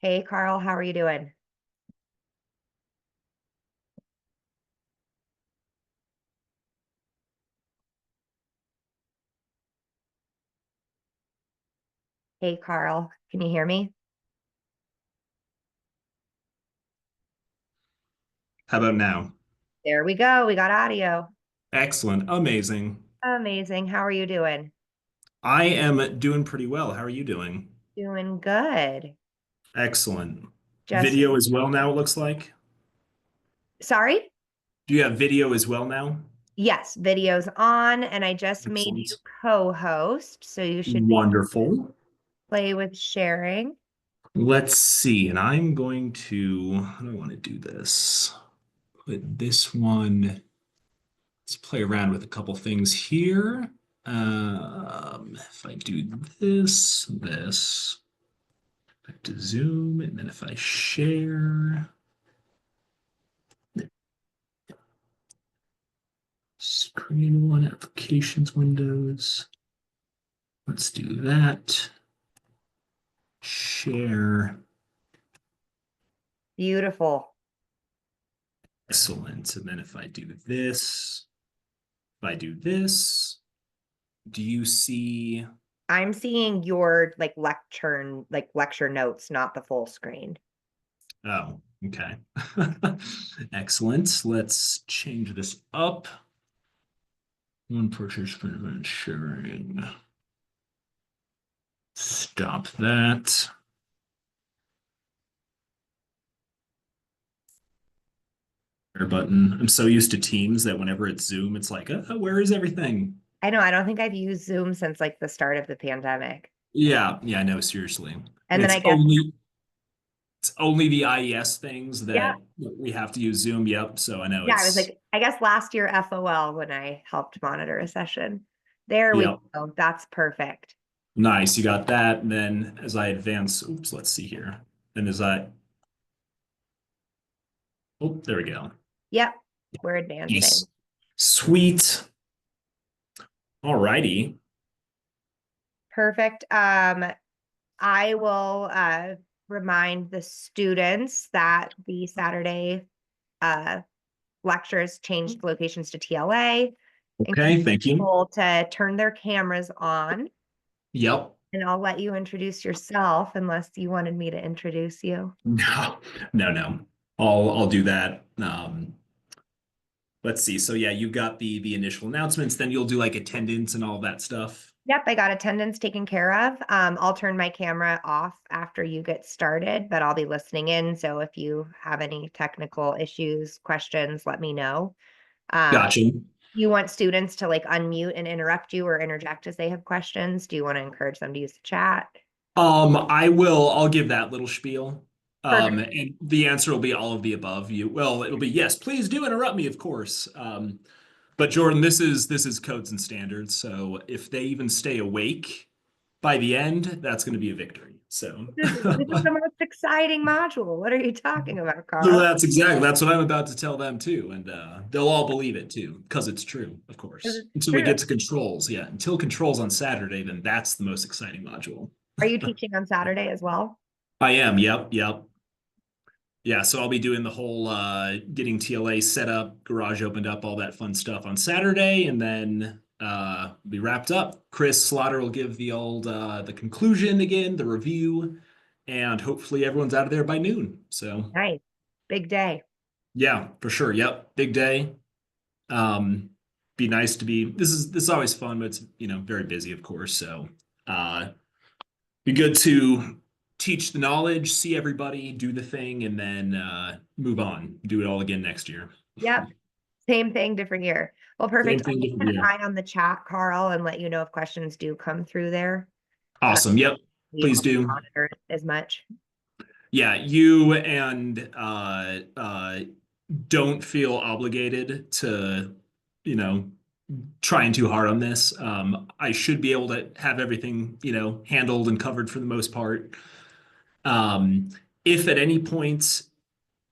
Hey Carl, how are you doing? Hey Carl, can you hear me? How about now? There we go. We got audio. Excellent. Amazing. Amazing. How are you doing? I am doing pretty well. How are you doing? Doing good. Excellent. Just Video as well now, it looks like. sorry? Do you have video as well now? Yes, video's on, and I just made you Excellent. co-host, so you should be Wonderful. play with sharing. Let's see. And I'm going to, how do I want to do this? Put this one, let's play around with a couple things here. If I do this, back to Zoom, and then if I share. Screen one, applications windows. Let's do that. Share. Beautiful. Excellent. And then if I do this, do you see? I'm seeing your lecture notes, not the full screen. Oh, okay. Excellent. Let's change this up. One participant event sharing. Stop that. Share button. I'm so used to Teams that whenever it's Zoom, it's like, where is everything? I know, I don't think I've used Zoom since like the start of the pandemic. Yeah, no, seriously. And And then I guess, it's only the IES things yeah, that we have to use Zoom. Yep. So I know yeah, I was it's like, I guess last year FOL when I helped monitor a session. There we yep. go. That's perfect. Nice. You got that. And then as I advance, oops, let's see here. Then as I oh, there we go. Yep, we're advancing. Yes. Sweet. All righty. Perfect. I will remind the students that the Saturday uh lectures changed locations to TLA, encourage Okay, thank you. people to turn their cameras on, Yep. and I'll let you introduce yourself unless you wanted me to introduce you. No, no. I'll do that. Let's see. So yeah, you got the initial announcements, then you'll do like attendance and all that stuff. Yep, I got attendance taken care of. I'll turn my camera off after you get started, but I'll be listening in. So if you have any technical issues, questions, let me know. Um, Gotcha. you want students to like unmute and interrupt you or interject as they have questions? Do you want to encourage them to use the chat? I'll give that little spiel. Perfect. And the answer will be all of the above. It'll be yes, please do interrupt me, of course. But Jordan, this is codes and standards. So if they even stay awake by the end, that's going to be a victory. So This is the most exciting module. What are you talking about, so Carl? that's what I'm about to tell them too, and they'll all believe it too because it's true, of Because course. it's Until we true. get to controls, yeah, until controls on Saturday, then that's the most exciting module. Are you teaching on Saturday as well? I am. Yep. Yeah, so I'll be doing the whole getting TLA set up, garage opened up, all that fun stuff on Saturday, and then be wrapped up. Chris Slaughter will give the conclusion again, the review, and hopefully everyone's out of there by noon. So Nice. Big day. yeah, for sure. Yep, big day. Um, be nice to be. This is always fun, but it's very busy, of course. So uh, be good to teach the knowledge, see everybody, do the thing, and then move on. Do it all again next year. Yep. Same thing, different year. Well, Same perfect. I'll thing, keep different an year. eye on the chat, Carl, and let you know if questions do come through there. Uh, Awesome. Yep. you Please help do. monitor it as much. Yeah, you and don't feel obligated to, you know, trying too hard on this. I should be able to have everything, handled and covered for the most part. Um, if at any point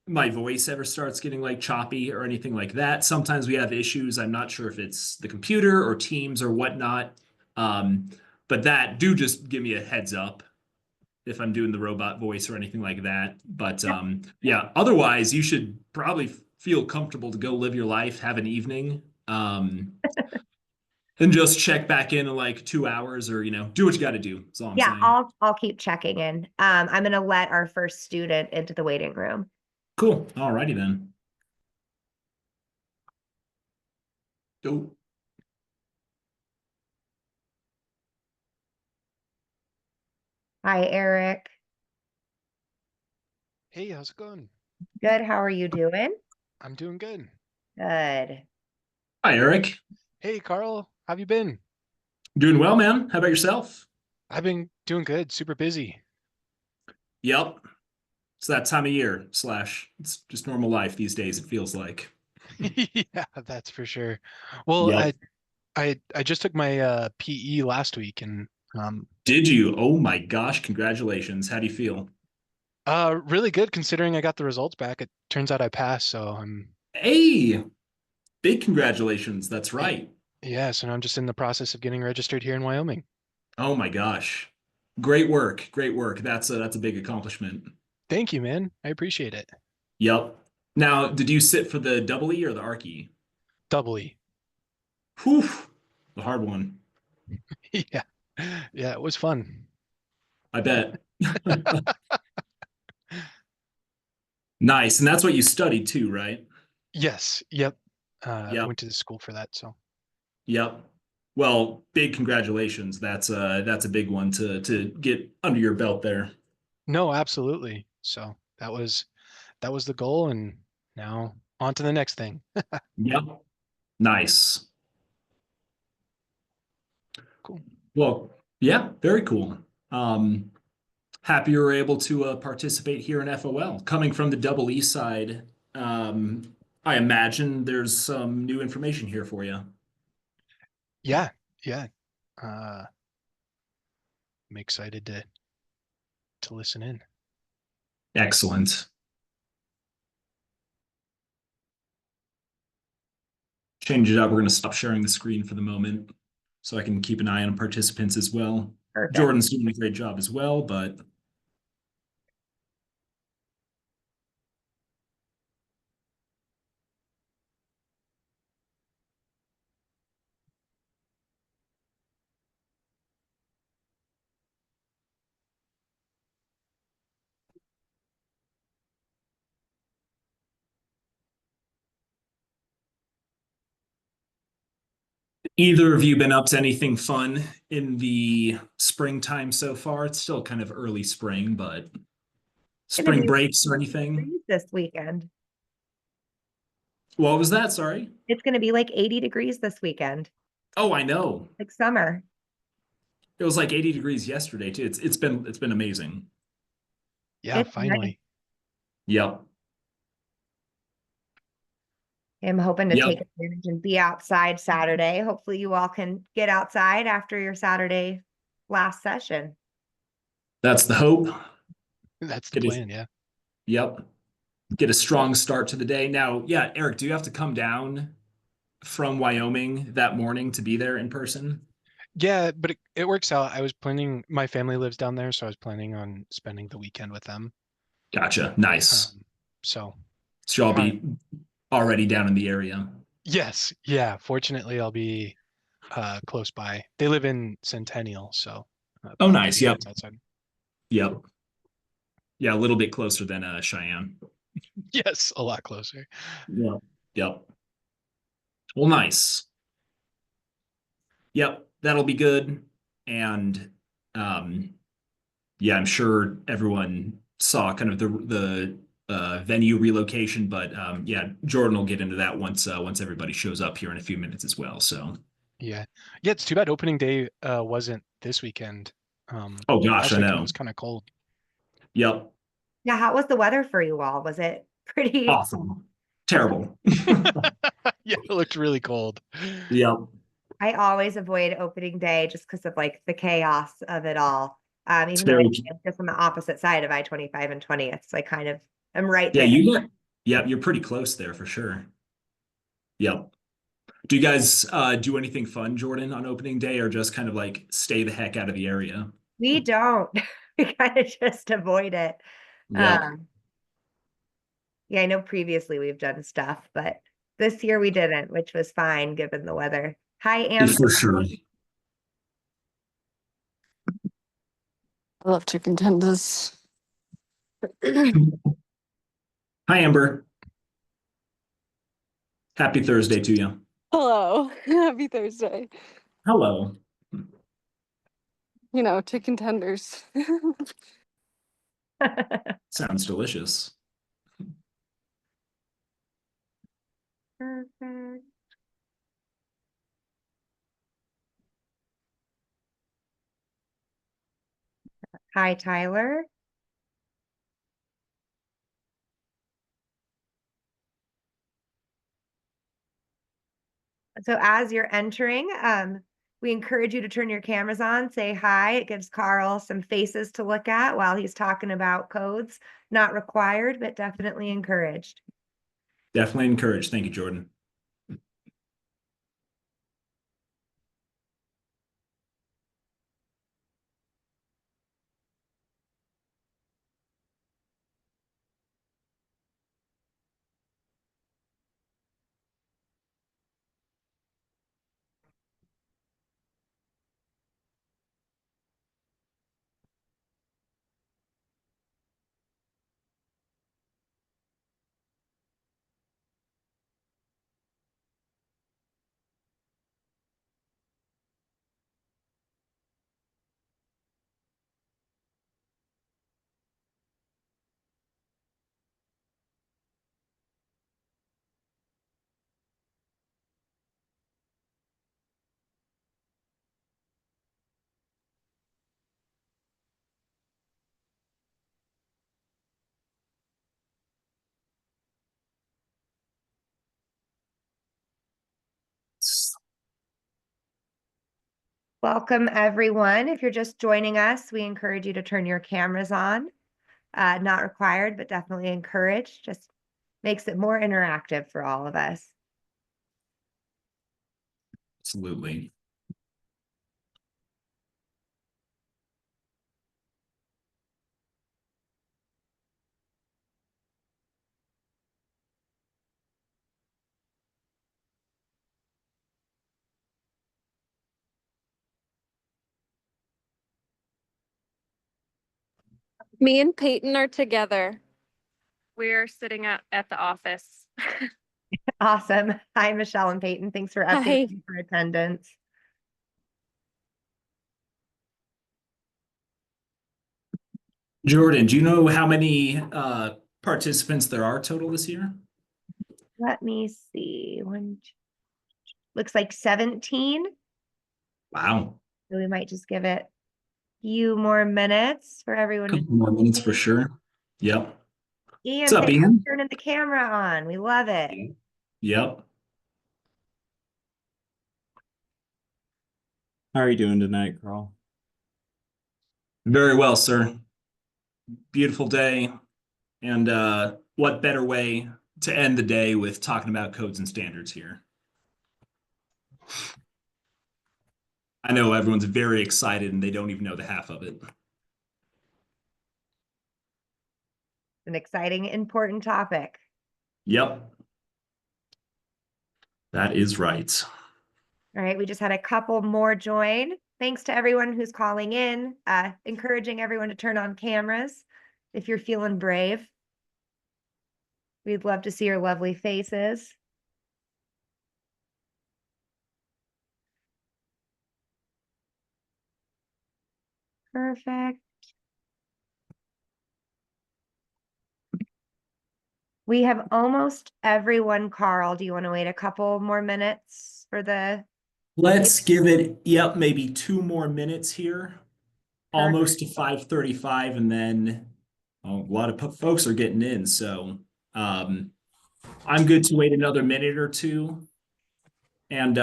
my voice ever starts getting like choppy or anything like that, sometimes we have issues. I'm not sure if it's the computer or Teams or whatnot. Um, but that do just give me a heads up. if I'm doing the robot voice or anything like that. But yeah, otherwise, you should probably feel comfortable to go live your life, have an evening, and just check back in like 2 hours or, do what you got to do. That's all I'm Yeah, saying. I'll keep checking in. I'm gonna let our first student into the waiting room. Cool. All righty then. Go. Hi, Eric. Hey, how's it going? Good. How are you doing? I'm doing good. Good. Hi, Eric. Hey, Carl, how have you been? Doing well, man. How about yourself? I've been doing good, super busy. Yep. It's that time of year, slash, it's just normal life these days, it feels like. Yeah, that's for sure. Well, Yep. I just took my PE last week and um Did you? Oh my gosh, congratulations. How do you feel? really good considering I got the results back. It turns out I passed, so Hey, big congratulations. That's y- right. yeah, so now I'm just in the process of getting registered here in Wyoming. Oh my gosh. Great work. Great work. That's a big accomplishment. Thank you, man. I appreciate it. Yep. Now, did you sit for the double E or the arc E? Doubly. Whew, the hard one. Yeah. Yeah, it was fun. I bet. Nice. And that's what you studied too, right? Yes, yep. Yep. Went to the school for that, so. Yep. Well, big congratulations. That's a big one to get under your belt there. No, absolutely. So that was the goal, and now on to the next thing. Yep. Nice. Cool. Well, yeah, very cool. Um, Happy you were able to participate here in FOL. Coming from the Double E side, I imagine there's some new information here for you. Yeah, yeah. Uh, I'm excited to listen in. Excellent. Change it up. We're going to stop sharing the screen for the moment so I can keep an eye on participants as well. Perfect. Jordan's doing a great job as well, but either of you been up to anything fun in the springtime so far? It's still kind of early spring, but It's gonna spring be breaks or anything? this weekend. What was that? Sorry. It's gonna be like 80 degrees this weekend, Oh, I know. like summer. It was like 80 degrees yesterday too. It's been amazing. Yeah, It's nice. finally. Yep. I'm hoping to take Yep. advantage and be outside Saturday. Hopefully you all can get outside after your Saturday last session. That's the hope. That's the Get a, plan, yeah. yep. Get a strong start to the day. Now, yeah, Eric, do you have to come down from Wyoming that morning to be there in person? Yeah, but it works out. I was planning, my family lives down there, so I was planning on spending the weekend with them. Gotcha. Nice. Um, so So y'all kind of, be already down in the area. yes, yeah. Fortunately, I'll be close by. They live in Centennial, so Oh, about nice. 30 Yep. minutes outside. Yep. Yeah, a little bit closer than Cheyenne. Yes, a lot closer. Yep. Yep. Well, nice. Yep, that'll be good. And um, yeah, I'm sure everyone saw kind of the venue relocation, but yeah, Jordan will get into that once everybody shows up here in a few minutes as well. So, Yeah. Yeah, it's too bad opening day wasn't this weekend. oh gosh, Last I weekend know. was kind of cold. Yep, Yeah, how was the weather for you all? Was it pretty? awesome, terrible. Yeah, it looked really cold. Yep, I always avoid opening day just because of like the chaos of it all. it's Even though very I'm just on the opposite side of I-25 and 20th, so I kind of am right yeah. there. Yep, you're pretty close there for sure. Yep. Do you guys do anything fun, Jordan, on opening day, or just kind of like stay the heck out of the area? We don't. we kind of just avoid it. Yep. Yeah, I know previously we've done stuff, but this year we didn't, which was fine given the weather. Hi, Amber. For sure. I love chicken tenders. Hi, Amber. Happy Thursday to you. Hello, happy Thursday. Hello. You know, chicken tenders. Sounds delicious. Perfect. Hi, Tyler. So as you're entering, we encourage you to turn your cameras on, say hi. It gives Carl some faces to look at while he's talking about codes. Not required, but definitely encouraged. Definitely encouraged. Thank you, Jordan. Welcome, everyone. If you're just joining us, we encourage you to turn your cameras on. Not required, but definitely encouraged. Just makes it more interactive for all of us. Absolutely. Me and Peyton are together. We're sitting at the office. Awesome. Hi, Michelle and Peyton. Thanks for Hi. updating for attendance. Jordan, do you know how many participants there are total this year? Let me see. Looks like 17. Wow. So we might just give it a few more minutes for everyone to Couple more minutes for sure. Yep. What's Ian, up, thanks for Ian? turning the camera on. We love it. Yep. How are you doing tonight, Carl? Very well, sir. Beautiful day. And what better way to end the day with talking about codes and standards here? I know everyone's very excited and they don't even know the half of it. An exciting, important topic. Yep. That is right. All right, we just had a couple more join. Thanks to everyone who's calling in, encouraging everyone to turn on cameras if you're feeling brave. We'd love to see your lovely faces. Perfect. We have almost everyone, Carl. Do you want to wait a couple more minutes for the Let's give it, yep, maybe 2 more minutes here. Almost Perfect. to 5:35, and then a lot of folks are getting in. So I'm good to wait another minute or two. And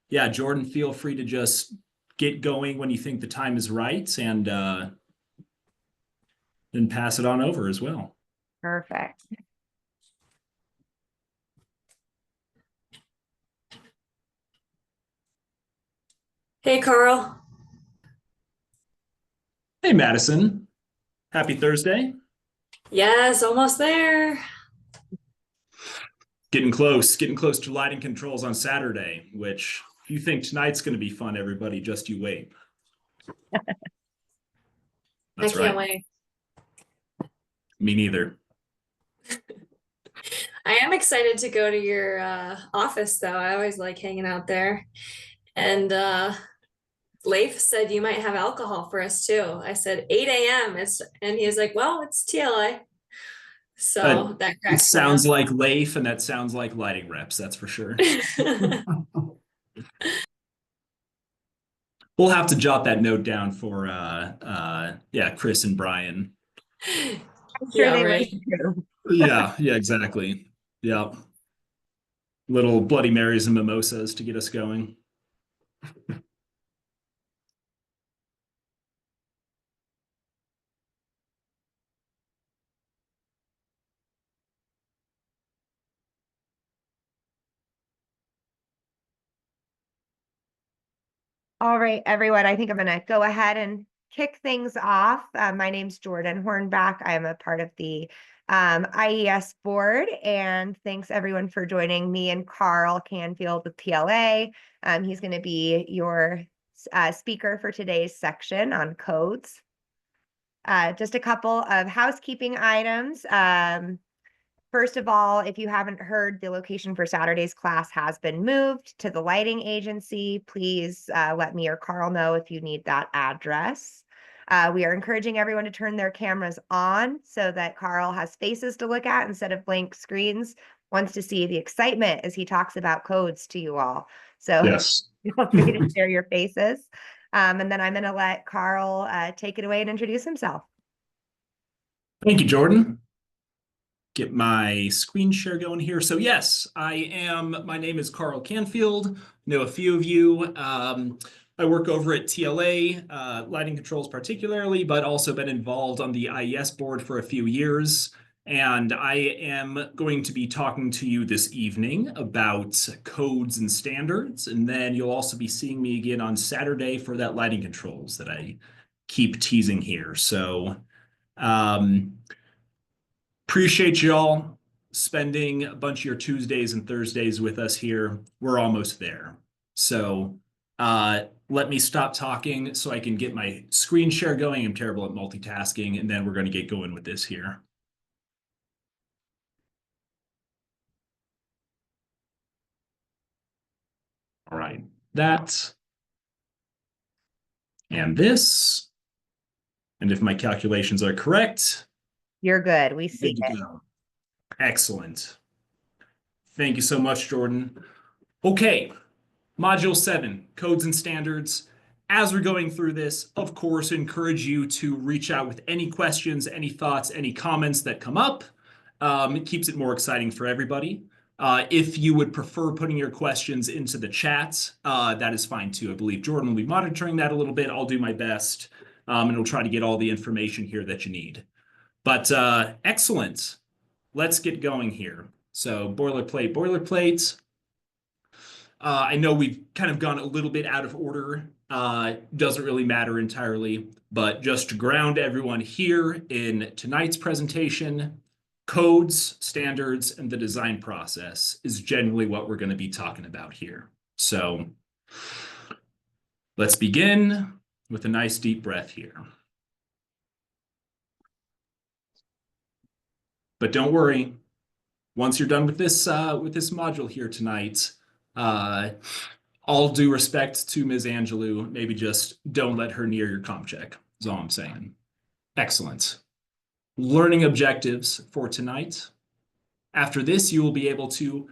yeah, Jordan, feel free to just get going when you think the time is right, and then pass it on over as well. Perfect. Hey, Carl. Hey, Madison. Happy Thursday. Yes, almost there. Getting close to lighting controls on Saturday, which if you think tonight's going to be fun, everybody, just you wait. I That's can't right. wait. Me neither. I am excited to go to your office though. I always like hanging out there. And Leif said you might have alcohol for us too. I said 8 a.m. And he was like, well, it's TLA. Uh, So that it cracks me sounds up. like Leif, and that sounds like lighting reps, that's for sure. We'll have to jot that note down for yeah, Chris and Brian. I'm sure Yeah, they right. listen too. Yeah, exactly. Yeah. Little Bloody Marys and mimosas to get us going. All right, everyone, I think I'm gonna go ahead and kick things off. My name's Jordan Hornback. I am a part of the IES board, and thanks everyone for joining me and Carl Canfield with TLA. He's gonna be your speaker for today's section on codes. Just a couple of housekeeping items. First of all, if you haven't heard, the location for Saturday's class has been moved to the lighting agency. Please let me or Carl know if you need that address. We are encouraging everyone to turn their cameras on so that Carl has faces to look at instead of blank screens, wants to see the excitement as he talks about codes to you all. So Yes. feel free to share your faces. And then I'm going to let Carl take it away and introduce himself. Thank you, Jordan. Get my screen share going here. So yes, my name is Carl Canfield. Know a few of you. I work over at TLA, lighting controls particularly, but also been involved on the IES board for a few years. And I am going to be talking to you this evening about codes and standards. And then you'll also be seeing me again on Saturday for that lighting controls that I keep teasing here. So, appreciate y'all spending a bunch of your Tuesdays and Thursdays with us here. We're almost there. So let me stop talking so I can get my screen share going. I'm terrible at multitasking, and then we're going to get going with this here. All right, that and this. And if my calculations are correct, You're good. We see good to it. go. Excellent. Thank you so much, Jordan. Okay, Module 7, Codes and Standards. As we're going through this, of course, encourage you to reach out with any questions, any thoughts, any comments that come up. It keeps it more exciting for everybody. If you would prefer putting your questions into the chat, that is fine too. I believe Jordan will be monitoring that a little bit. I'll do my best, and we'll try to get all the information here that you need. But excellent. Let's get going here. So boilerplate. I know we've kind of gone a little bit out of order. Doesn't really matter entirely, but just to ground everyone here in tonight's presentation, codes, standards, and the design process is generally what we're going to be talking about here. So let's begin with a nice deep breath here. But don't worry, once you're done with this module here tonight, all due respect to Ms. Angelou, maybe just don't let her near your comp check, is all I'm saying. Excellent. Learning objectives for tonight. After this, you will be able to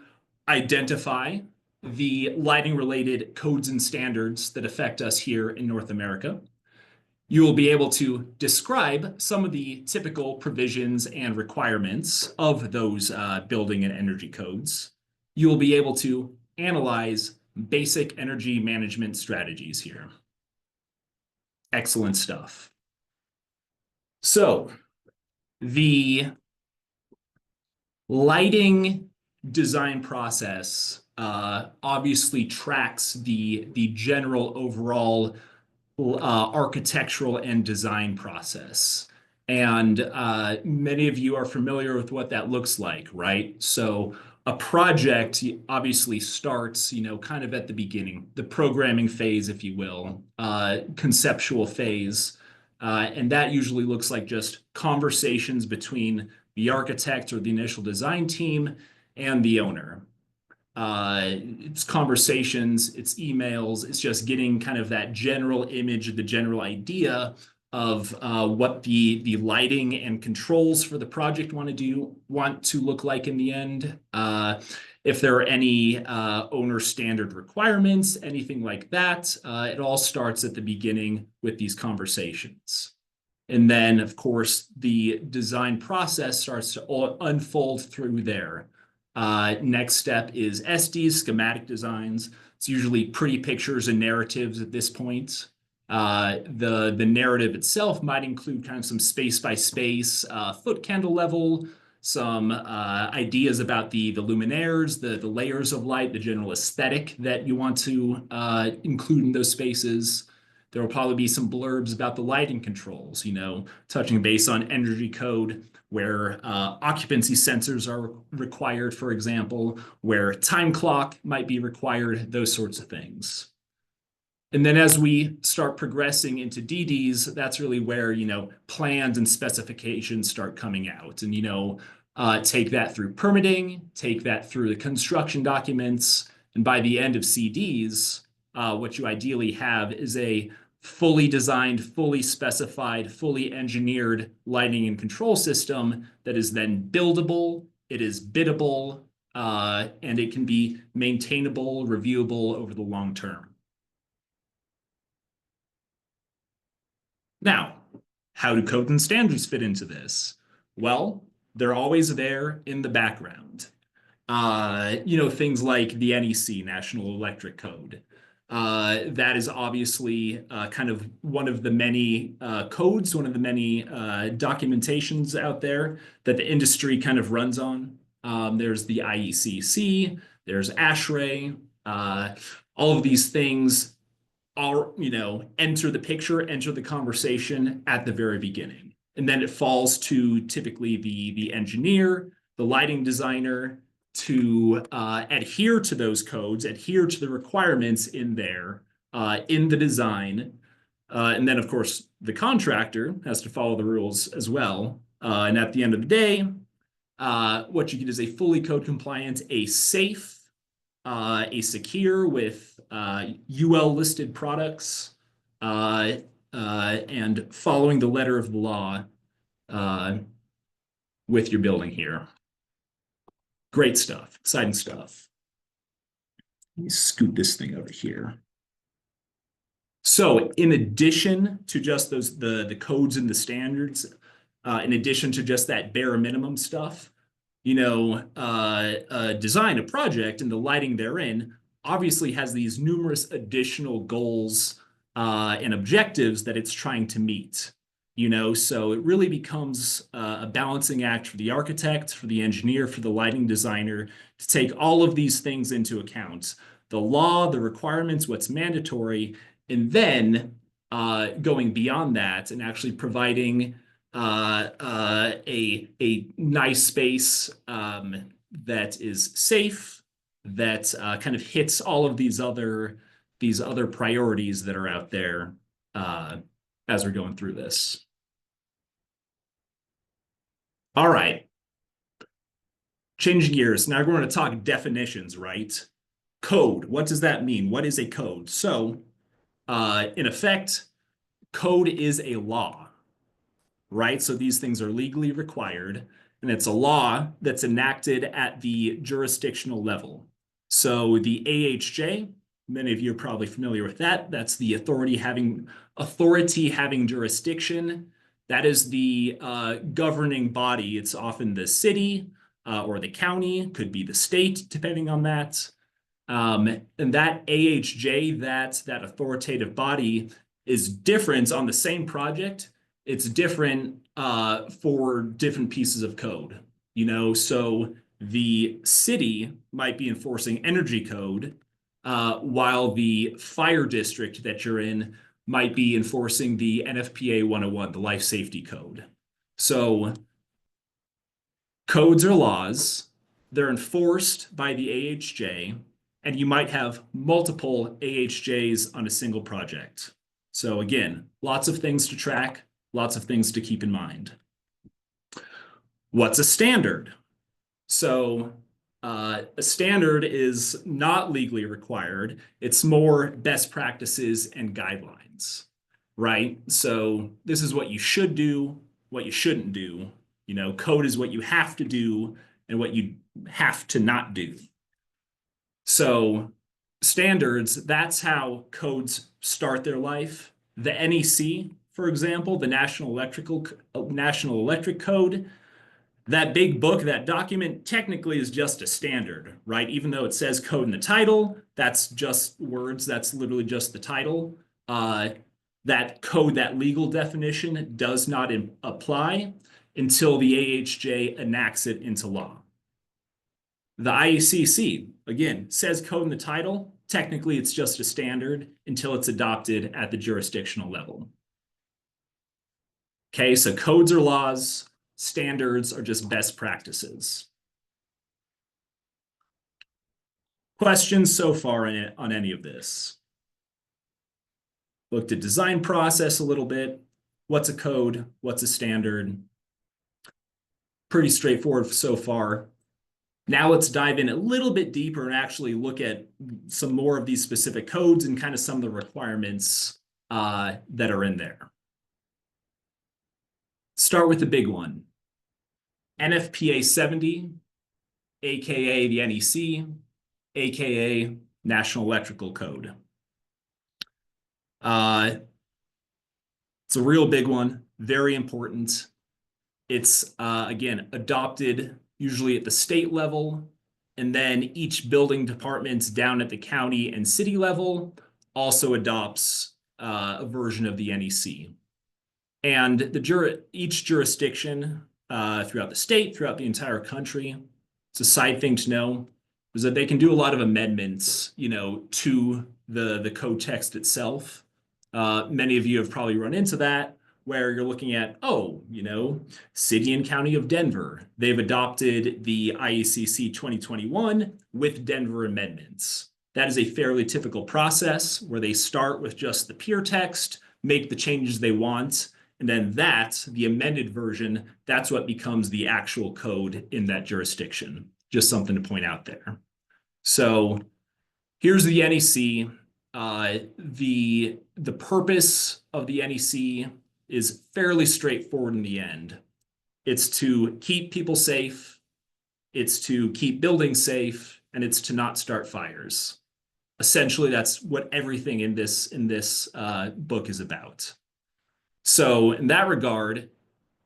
identify the lighting-related codes and standards that affect us here in North America. You will be able to describe some of the typical provisions and requirements of those building and energy codes. You will be able to analyze basic energy management strategies here. Excellent stuff. So the lighting design process obviously tracks the general overall architectural and design process. And many of you are familiar with what that looks like, right? So a project obviously starts, kind of at the beginning, the programming phase, if you will, conceptual phase. And that usually looks like just conversations between the architect or the initial design team and the owner. It's conversations, it's emails, it's just getting kind of that general image, the general idea of what the lighting and controls for the project want to look like in the end. If there are any owner standard requirements, anything like that, it all starts at the beginning with these conversations. And then, of course, the design process starts to unfold through there. Next step is SDs, schematic designs. It's usually pretty pictures and narratives at this point. The narrative itself might include kind of some space by space, foot candle level, some ideas about the luminaires, the layers of light, the general aesthetic that you want to include in those spaces. There will probably be some blurbs about the lighting controls, touching base on energy code, where occupancy sensors are required, for example, where time clock might be required, those sorts of things. And then as we start progressing into DDs, that's really where, plans and specifications start coming out. And, take that through permitting, take that through the construction documents. And by the end of CDs, what you ideally have is a fully designed, fully specified, fully engineered lighting and control system that is then buildable, it is biddable, and it can be maintainable, reviewable over the long term. Now, how do codes and standards fit into this? Well, they're always there in the background. Things like the NEC, National Electric Code. That is obviously kind of one of the many codes, one of the many documentations out there that the industry kind of runs on. There's the IECC, there's ASHRAE. All of these things are, enter the picture, enter the conversation at the very beginning. And then it falls to typically the engineer, the lighting designer, to adhere to those codes, adhere to the requirements in there, in the design. And then, of course, the contractor has to follow the rules as well. And at the end of the day, what you get is a fully code compliant, a safe, a secure with UL listed products, and following the letter of the law with your building here. Great stuff, exciting stuff. Let me scoot this thing over here. So in addition to just the codes and the standards, in addition to just that bare minimum stuff, design a project and the lighting therein obviously has these numerous additional goals and objectives that it's trying to meet. So it really becomes a balancing act for the architect, for the engineer, for the lighting designer to take all of these things into account. The law, the requirements, what's mandatory, and then going beyond that and actually providing a nice space that is safe, that kind of hits all of these other priorities that are out there as we're going through this. All right. Changing gears. Now we're going to talk definitions, right? Code. What does that mean? What is a code? So, in effect, code is a law, right? So these things are legally required, and it's a law that's enacted at the jurisdictional level. So the AHJ, many of you are probably familiar with that. That's the authority having jurisdiction. That is the governing body. It's often the city or the county, could be the state, depending on that. And that AHJ, that authoritative body, is different on the same project. It's different for different pieces of code. So the city might be enforcing energy code, while the fire district that you're in might be enforcing the NFPA 101, the life safety code. So codes are laws. They're enforced by the AHJ, and you might have multiple AHJs on a single project. So again, lots of things to track, lots of things to keep in mind. What's a standard? So a standard is not legally required. It's more best practices and guidelines, right? So this is what you should do, what you shouldn't do. You know, code is what you have to do and what you have to not do. So standards, that's how codes start their life. The NEC, for example, the National Electric Code, that big book, that document technically is just a standard, right? Even though it says code in the title, that's just words. That's literally just the title. That code, that legal definition does not apply until the AHJ enacts it into law. The IECC, again, says code in the title. Technically, it's just a standard until it's adopted at the jurisdictional level. Okay, so codes are laws. Standards are just best practices. Questions so far on any of this? Looked at design process a little bit. What's a code? What's a standard? Pretty straightforward so far. Now let's dive in a little bit deeper and actually look at some more of these specific codes and kind of some of the requirements that are in there. Start with the big one. NFPA 70, aka the NEC, aka National Electrical Code. It's a real big one, very important. It's, again, adopted usually at the state level, and then each building department down at the county and city level also adopts a version of the NEC. And each jurisdiction throughout the state, throughout the entire country, it's a side thing to know, is that they can do a lot of amendments, you know, to the code text itself. Many of you have probably run into that, where you're looking at, oh, you know, City and County of Denver, they've adopted the IECC 2021 with Denver amendments. That is a fairly typical process where they start with just the pure text, make the changes they want, and then the amended version, that's what becomes the actual code in that jurisdiction. Just something to point out there. So here's the NEC. The purpose of the NEC is fairly straightforward in the end. It's to keep people safe, it's to keep buildings safe, and it's to not start fires. Essentially, that's what everything in this book is about. So in that regard,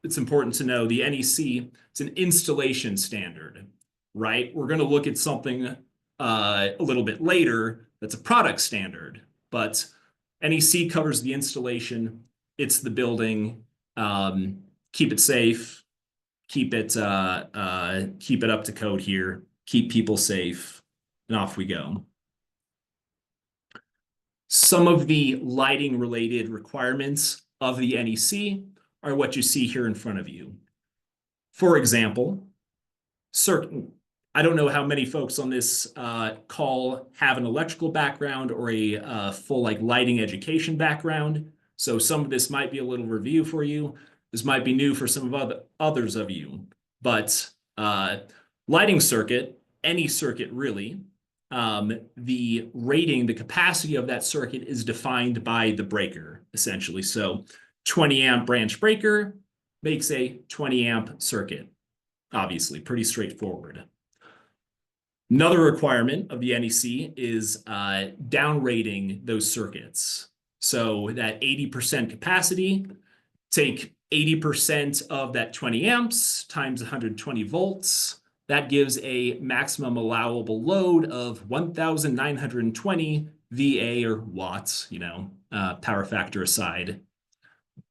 it's important to know the NEC, it's an installation standard, right? We're going to look at something a little bit later that's a product standard, but NEC covers the installation. It's the building. Keep it safe. Keep it up to code here. Keep people safe, and off we go. Some of the lighting related requirements of the NEC are what you see here in front of you. For example, I don't know how many folks on this call have an electrical background or a full lighting education background. So some of this might be a little review for you. This might be new for some of others of you. But lighting circuit, any circuit really, the rating, the capacity of that circuit is defined by the breaker, essentially. So 20 amp branch breaker makes a 20 amp circuit. Obviously, pretty straightforward. Another requirement of the NEC is down rating those circuits. So that 80% capacity, take 80% of that 20 amps times 120 volts. That gives a maximum allowable load of 1,920 VA or watts, you know, power factor aside.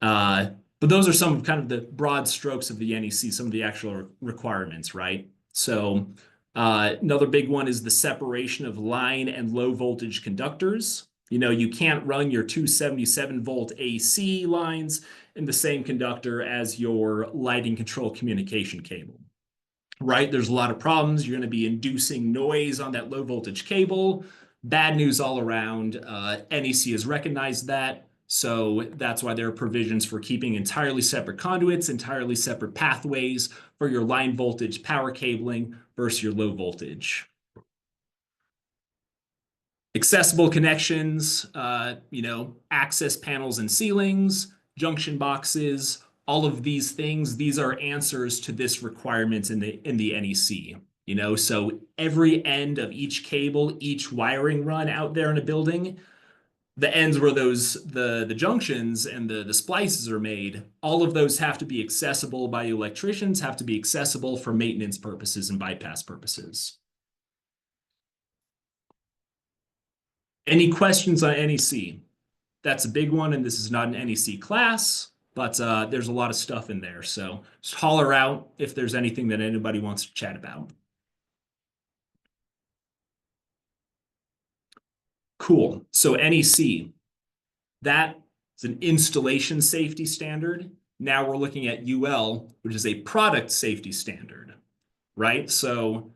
But those are some of kind of the broad strokes of the NEC, some of the actual requirements, right? So another big one is the separation of line and low voltage conductors. You can't run your 277-volt AC lines in the same conductor as your lighting control communication cable, right? There's a lot of problems. You're going to be inducing noise on that low voltage cable. Bad news all around. NEC has recognized that. So that's why there are provisions for keeping entirely separate conduits, entirely separate pathways for your line voltage power cabling versus your low voltage. Accessible connections, access panels and ceilings, junction boxes, all of these things, these are answers to this requirement in the NEC. So every end of each cable, each wiring run out there in a building, the ends where the junctions and the splices are made, all of those have to be accessible by electricians, have to be accessible for maintenance purposes and bypass purposes. Any questions on NEC? That's a big one, and this is not an NEC class, but there's a lot of stuff in there. So just holler out if there's anything that anybody wants to chat about. Cool. So NEC, that is an installation safety standard. Now we're looking at UL, which is a product safety standard, right? So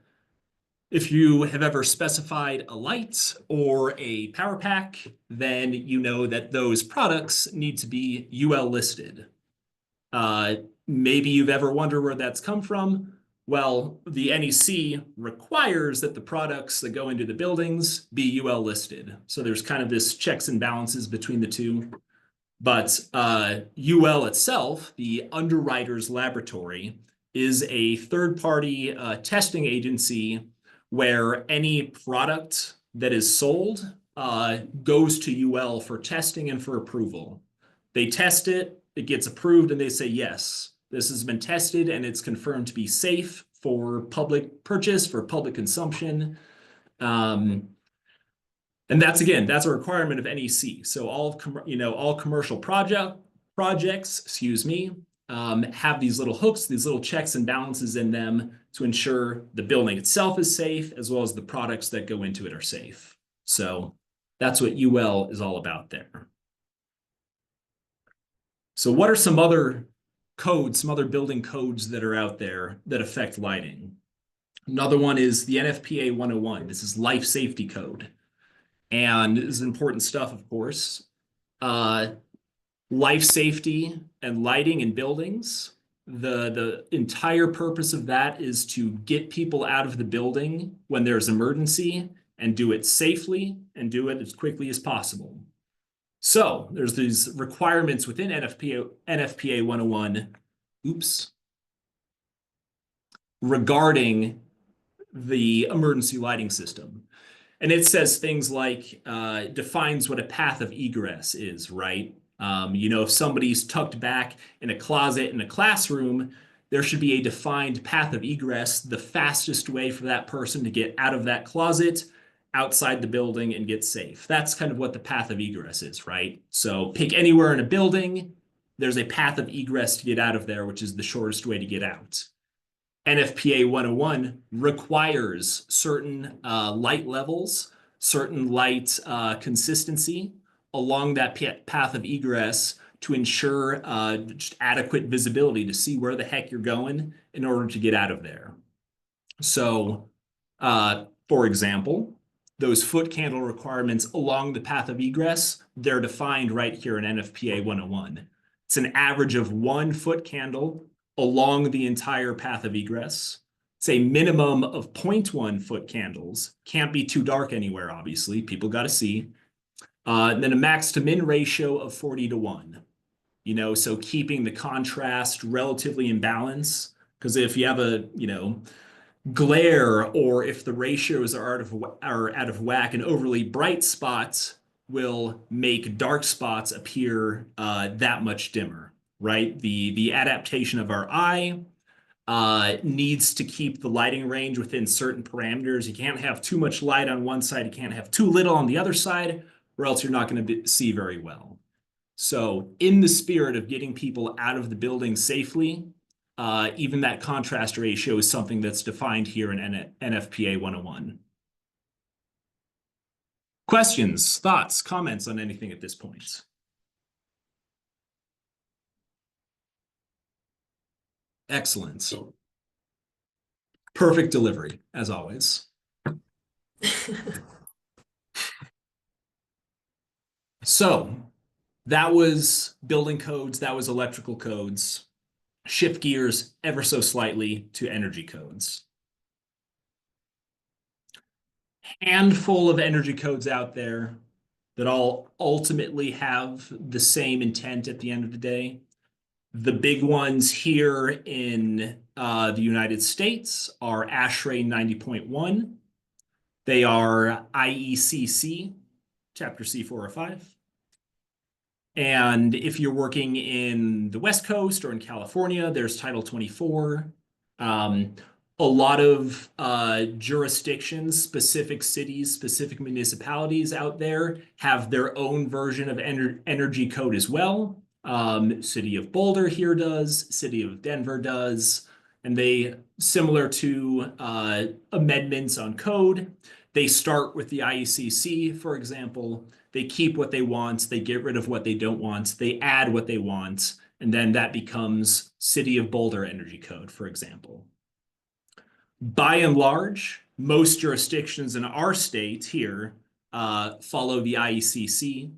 if you have ever specified a light or a power pack, then you know that those products need to be UL listed. Maybe you've ever wondered where that's come from. Well, the NEC requires that the products that go into the buildings be UL listed. So there's kind of this checks and balances between the two. But UL itself, the Underwriters Laboratory, is a third-party testing agency where any product that is sold goes to UL for testing and for approval. They test it, it gets approved, and they say, yes, this has been tested and it's confirmed to be safe for public purchase, for public consumption. And that's a requirement of NEC. So all commercial projects, have these little hooks, these little checks and balances in them to ensure the building itself is safe, as well as the products that go into it are safe. So that's what UL is all about there. So what are some other codes, some other building codes that are out there that affect lighting? Another one is the NFPA 101. This is life safety code. And this is important stuff, of course. Life safety and lighting in buildings. The entire purpose of that is to get people out of the building when there's emergency and do it safely and do it as quickly as possible. So there's these requirements within NFPA 101, regarding the emergency lighting system. And it says things like, defines what a path of egress is, right? If somebody's tucked back in a closet in a classroom, there should be a defined path of egress, the fastest way for that person to get out of that closet, outside the building, and get safe. That's kind of what the path of egress is, right? So pick anywhere in a building, there's a path of egress to get out of there, which is the shortest way to get out. NFPA 101 requires certain light levels, certain light consistency along that path of egress to ensure just adequate visibility to see where the heck you're going in order to get out of there. So, for example, those foot candle requirements along the path of egress, they're defined right here in NFPA 101. It's an average of 1 foot candle along the entire path of egress. It's a minimum of 0.1 foot candles. Can't be too dark anywhere, obviously. People got to see. And then a max to min ratio of 40:1. So keeping the contrast relatively in balance. Because if you have a, glare, or if the ratios are out of whack, and overly bright spots will make dark spots appear that much dimmer, right? The adaptation of our eye needs to keep the lighting range within certain parameters. You can't have too much light on one side, you can't have too little on the other side, or else you're not going to see very well. So in the spirit of getting people out of the building safely, even that contrast ratio is something that's defined here in NFPA 101. Questions, thoughts, comments on anything at this point? Excellent. Perfect delivery, as always. So that was building codes, that was electrical codes. Shift gears ever so slightly to energy codes. Handful of energy codes out there that all ultimately have the same intent at the end of the day. The big ones here in the United States are ASHRAE 90.1. They are IECC, Chapter C405. And if you're working in the West Coast or in California, there's Title 24. A lot of jurisdictions, specific cities, specific municipalities out there have their own version of energy code as well. City of Boulder here does, City of Denver does, and they, similar to amendments on code, they start with the IECC, for example. They keep what they want, they get rid of what they don't want, they add what they want, and then that becomes City of Boulder Energy Code, for example. By and large, most jurisdictions in our state here follow the IECC.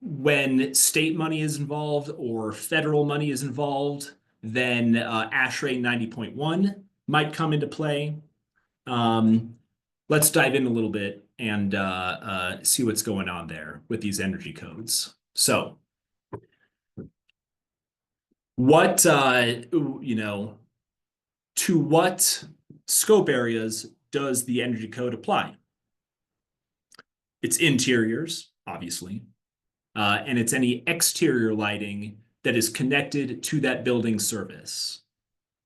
When state money is involved or federal money is involved, then ASHRAE 90.1 might come into play. Let's dive in a little bit and see what's going on there with these energy codes. So what, to what scope areas does the energy code apply? It's interiors, obviously, and it's any exterior lighting that is connected to that building service,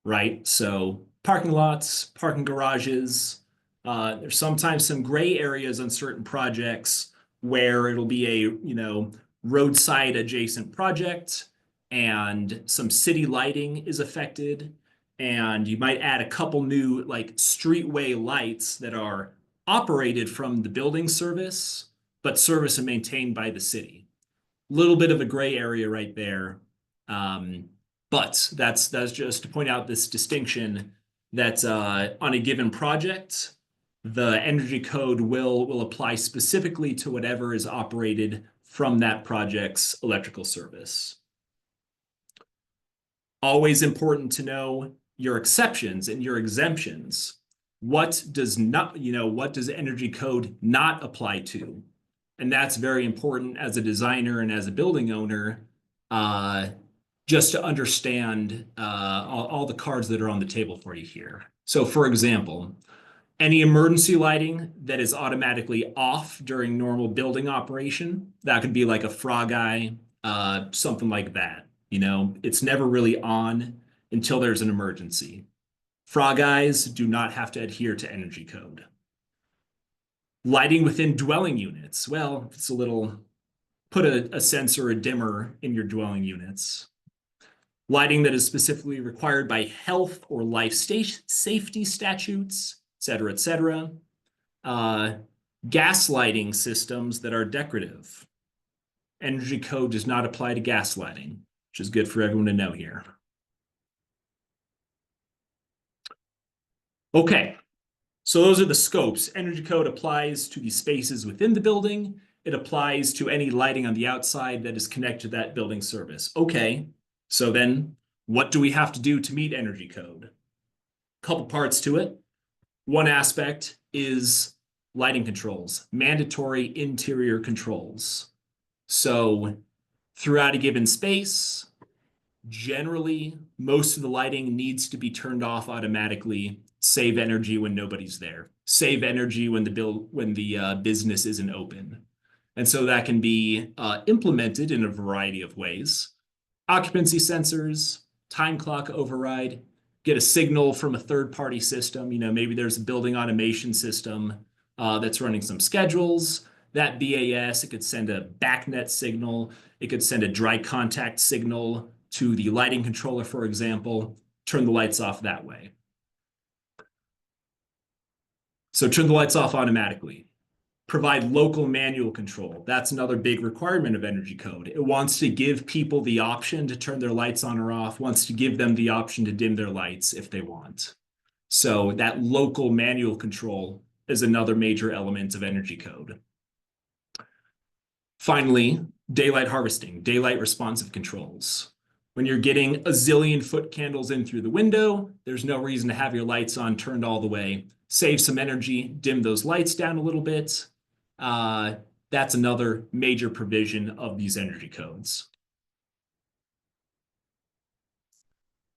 right? So parking lots, parking garages, there's sometimes some gray areas on certain projects where it'll be a, roadside adjacent project and some city lighting is affected. And you might add a couple new like streetway lights that are operated from the building service, but serviced and maintained by the city. Little bit of a gray area right there. But that's just to point out this distinction that on a given project, the energy code will apply specifically to whatever is operated from that project's electrical service. Always important to know your exceptions and your exemptions. What does energy code not apply to? And that's very important as a designer and as a building owner, just to understand all the cards that are on the table for you here. So for example, any emergency lighting that is automatically off during normal building operation, that could be like a frog eye, something like that. It's never really on until there's an emergency. Frog eyes do not have to adhere to energy code. Lighting within dwelling units. Well, it's put a sensor, a dimmer in your dwelling units. Lighting that is specifically required by health or life safety statutes, et cetera, et cetera. Gas lighting systems that are decorative. Energy code does not apply to gas lighting, which is good for everyone to know here. Okay, so those are the scopes. Energy code applies to the spaces within the building. It applies to any lighting on the outside that is connected to that building service. Okay, so then what do we have to do to meet energy code? A couple parts to it. One aspect is lighting controls, mandatory interior controls. So throughout a given space, generally, most of the lighting needs to be turned off automatically. Save energy when nobody's there. Save energy when the business isn't open. And so that can be implemented in a variety of ways. Occupancy sensors, time clock override, get a signal from a third-party system. Maybe there's a building automation system that's running some schedules. That BAS, it could send a backnet signal. It could send a dry contact signal to the lighting controller, for example, turn the lights off that way. So turn the lights off automatically. Provide local manual control. That's another big requirement of energy code. It wants to give people the option to turn their lights on or off, wants to give them the option to dim their lights if they want. So that local manual control is another major element of energy code. Finally, daylight harvesting, daylight responsive controls. When you're getting a zillion foot candles in through the window, there's no reason to have your lights on turned all the way. Save some energy, dim those lights down a little bit. That's another major provision of these energy codes.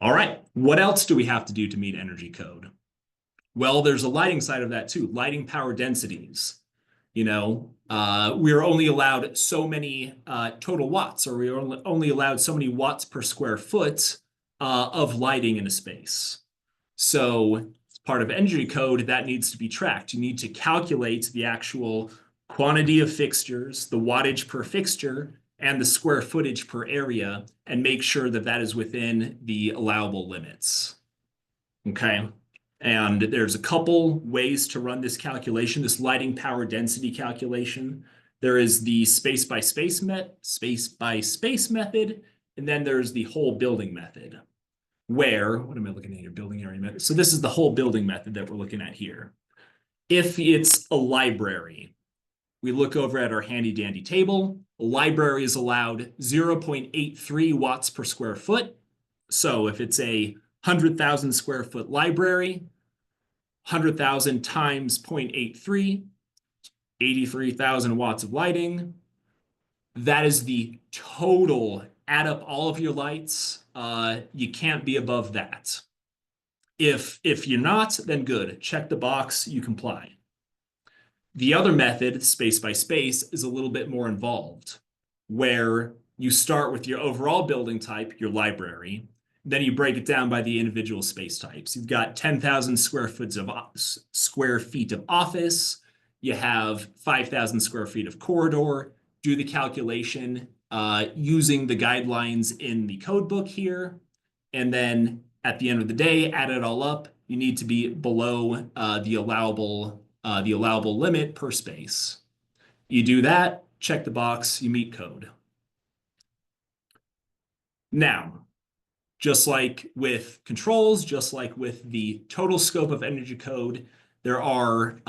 All right, what else do we have to do to meet energy code? Well, there's a lighting side of that too, lighting power densities. You know, we're only allowed so many total watts, or we're only allowed so many watts per square foot of lighting in a space. So as part of energy code, that needs to be tracked. You need to calculate the actual quantity of fixtures, the wattage per fixture, and the square footage per area, and make sure that that is within the allowable limits. Okay. And there's a couple ways to run this calculation, this lighting power density calculation. There is the space by space method, and then there's the whole building method. Where, what am I looking at here? Building area method. So this is the whole building method that we're looking at here. If it's a library, we look over at our handy dandy table. A library is allowed 0.83 watts per square foot. So if it's a 100,000 square foot library, 100,000 times 0.83, 83,000 watts of lighting. That is the total. Add up all of your lights. You can't be above that. If you're not, then good. Check the box, you comply. The other method, space by space, is a little bit more involved, where you start with your overall building type, your library, then you break it down by the individual space types. You've got 10,000 square feet of office. You have 5,000 square feet of corridor. Do the calculation using the guidelines in the code book here. And then at the end of the day, add it all up. You need to be below the allowable limit per space. You do that, check the box, you meet code. Now, just like with controls, just like with the total scope of energy code, there are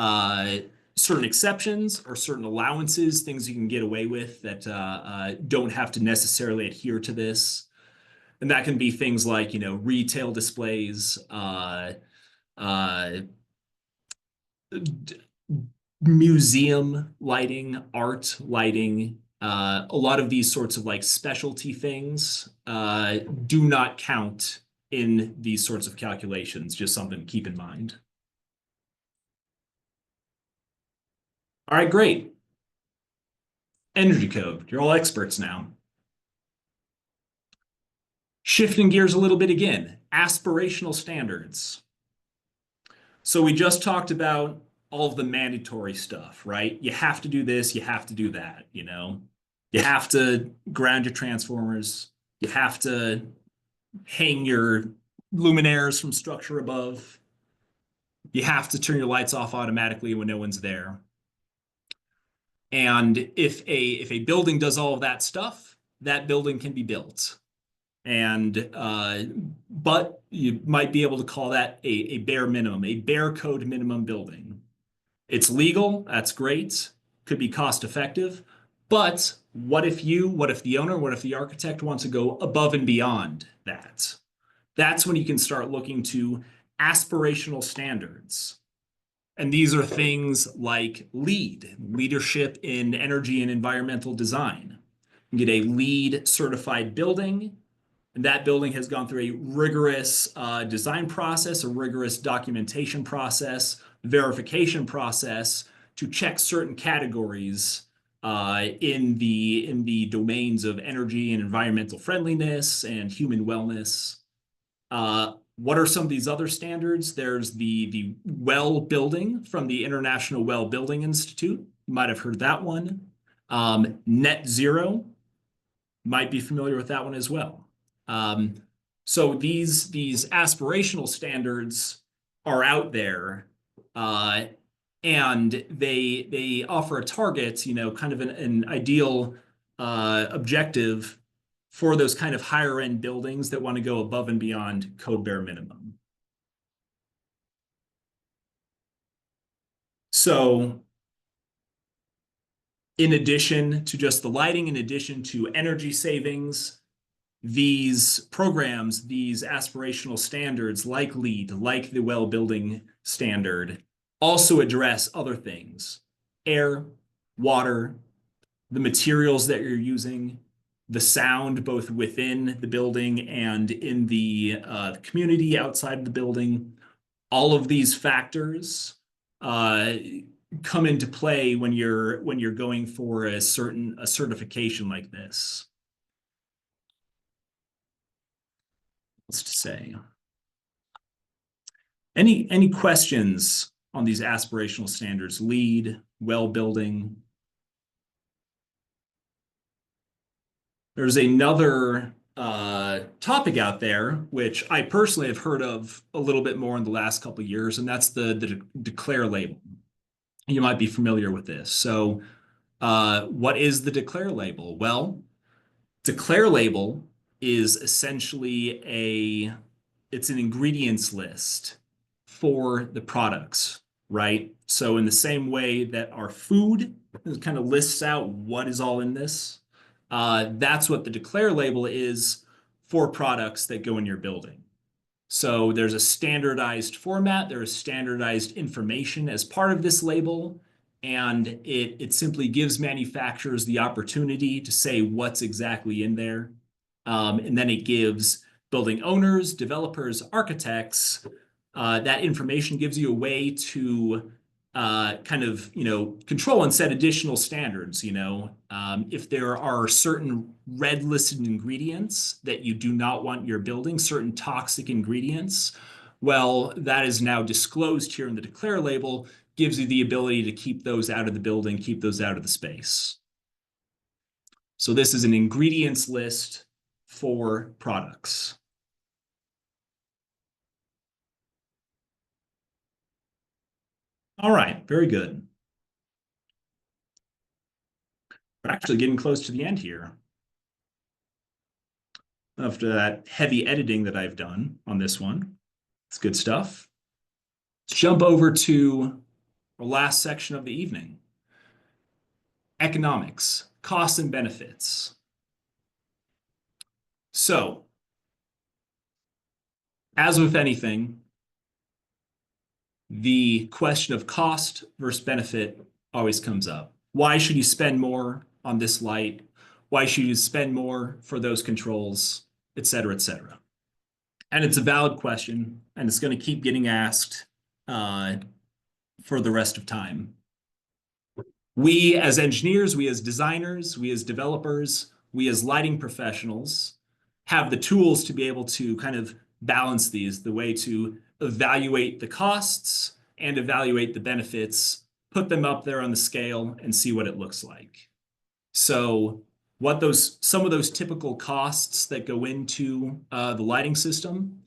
certain exceptions or certain allowances, things you can get away with that don't have to necessarily adhere to this. And that can be things like, you know, retail displays, museum lighting, art lighting. A lot of these sorts of like specialty things do not count in these sorts of calculations. Just something to keep in mind. All right, great. Energy code. You're all experts now. Shifting gears a little bit again. Aspirational standards. So we just talked about all of the mandatory stuff, right? You have to do this, you have to do that, you know? You have to ground your transformers. You have to hang your luminaires from structure above. You have to turn your lights off automatically when no one's there. And if a building does all of that stuff, that building can be built. And but you might be able to call that a bare minimum, a bare code minimum building. It's legal, that's great, could be cost effective, but what if the owner, what if the architect wants to go above and beyond that? That's when you can start looking to aspirational standards. And these are things like LEED, Leadership in Energy and Environmental Design. You get a LEED certified building, and that building has gone through a rigorous design process, a rigorous documentation process, verification process to check certain categories in the domains of energy and environmental friendliness and human wellness. What are some of these other standards? There's the well building from the International Well Building Institute. You might have heard that one. Net zero, might be familiar with that one as well. So these aspirational standards are out there. and they offer a target, kind of an ideal objective for those kind of higher end buildings that want to go above and beyond code bare minimum. So in addition to just the lighting, in addition to energy savings, these programs, these aspirational standards like LEED, like the well building standard, also address other things: air, water, the materials that you're using, the sound both within the building and in the community outside of the building. All of these factors come into play when you're going for a certification like this. What's to say? Any questions on these aspirational standards? LEED, well building. There's another topic out there, which I personally have heard of a little bit more in the last couple of years, and that's the declare label. You might be familiar with this. So what is the declare label? Well, declare label is essentially it's an ingredients list for the products, right? So in the same way that our food kind of lists out what is all in this, that's what the declare label is for products that go in your building. So there's a standardized format, there's standardized information as part of this label, and it simply gives manufacturers the opportunity to say what's exactly in there. And then it gives building owners, developers, architects, that information gives you a way to kind of, control and set additional standards. If there are certain red listed ingredients that you do not want in your building, certain toxic ingredients, well, that is now disclosed here in the declare label, gives you the ability to keep those out of the building, keep those out of the space. So this is an ingredients list for products. All right, very good. We're actually getting close to the end here. After that heavy editing that I've done on this one, it's good stuff. Let's jump over to our last section of the evening. Economics, costs and benefits. So, as with anything, the question of cost versus benefit always comes up. Why should you spend more on this light? Why should you spend more for those controls, et cetera, et cetera? And it's a valid question, and it's going to keep getting asked for the rest of time. We as engineers, we as designers, we as developers, we as lighting professionals have the tools to be able to kind of balance these, the way to evaluate the costs and evaluate the benefits, put them up there on the scale and see what it looks like. So some of those typical costs that go into the lighting system,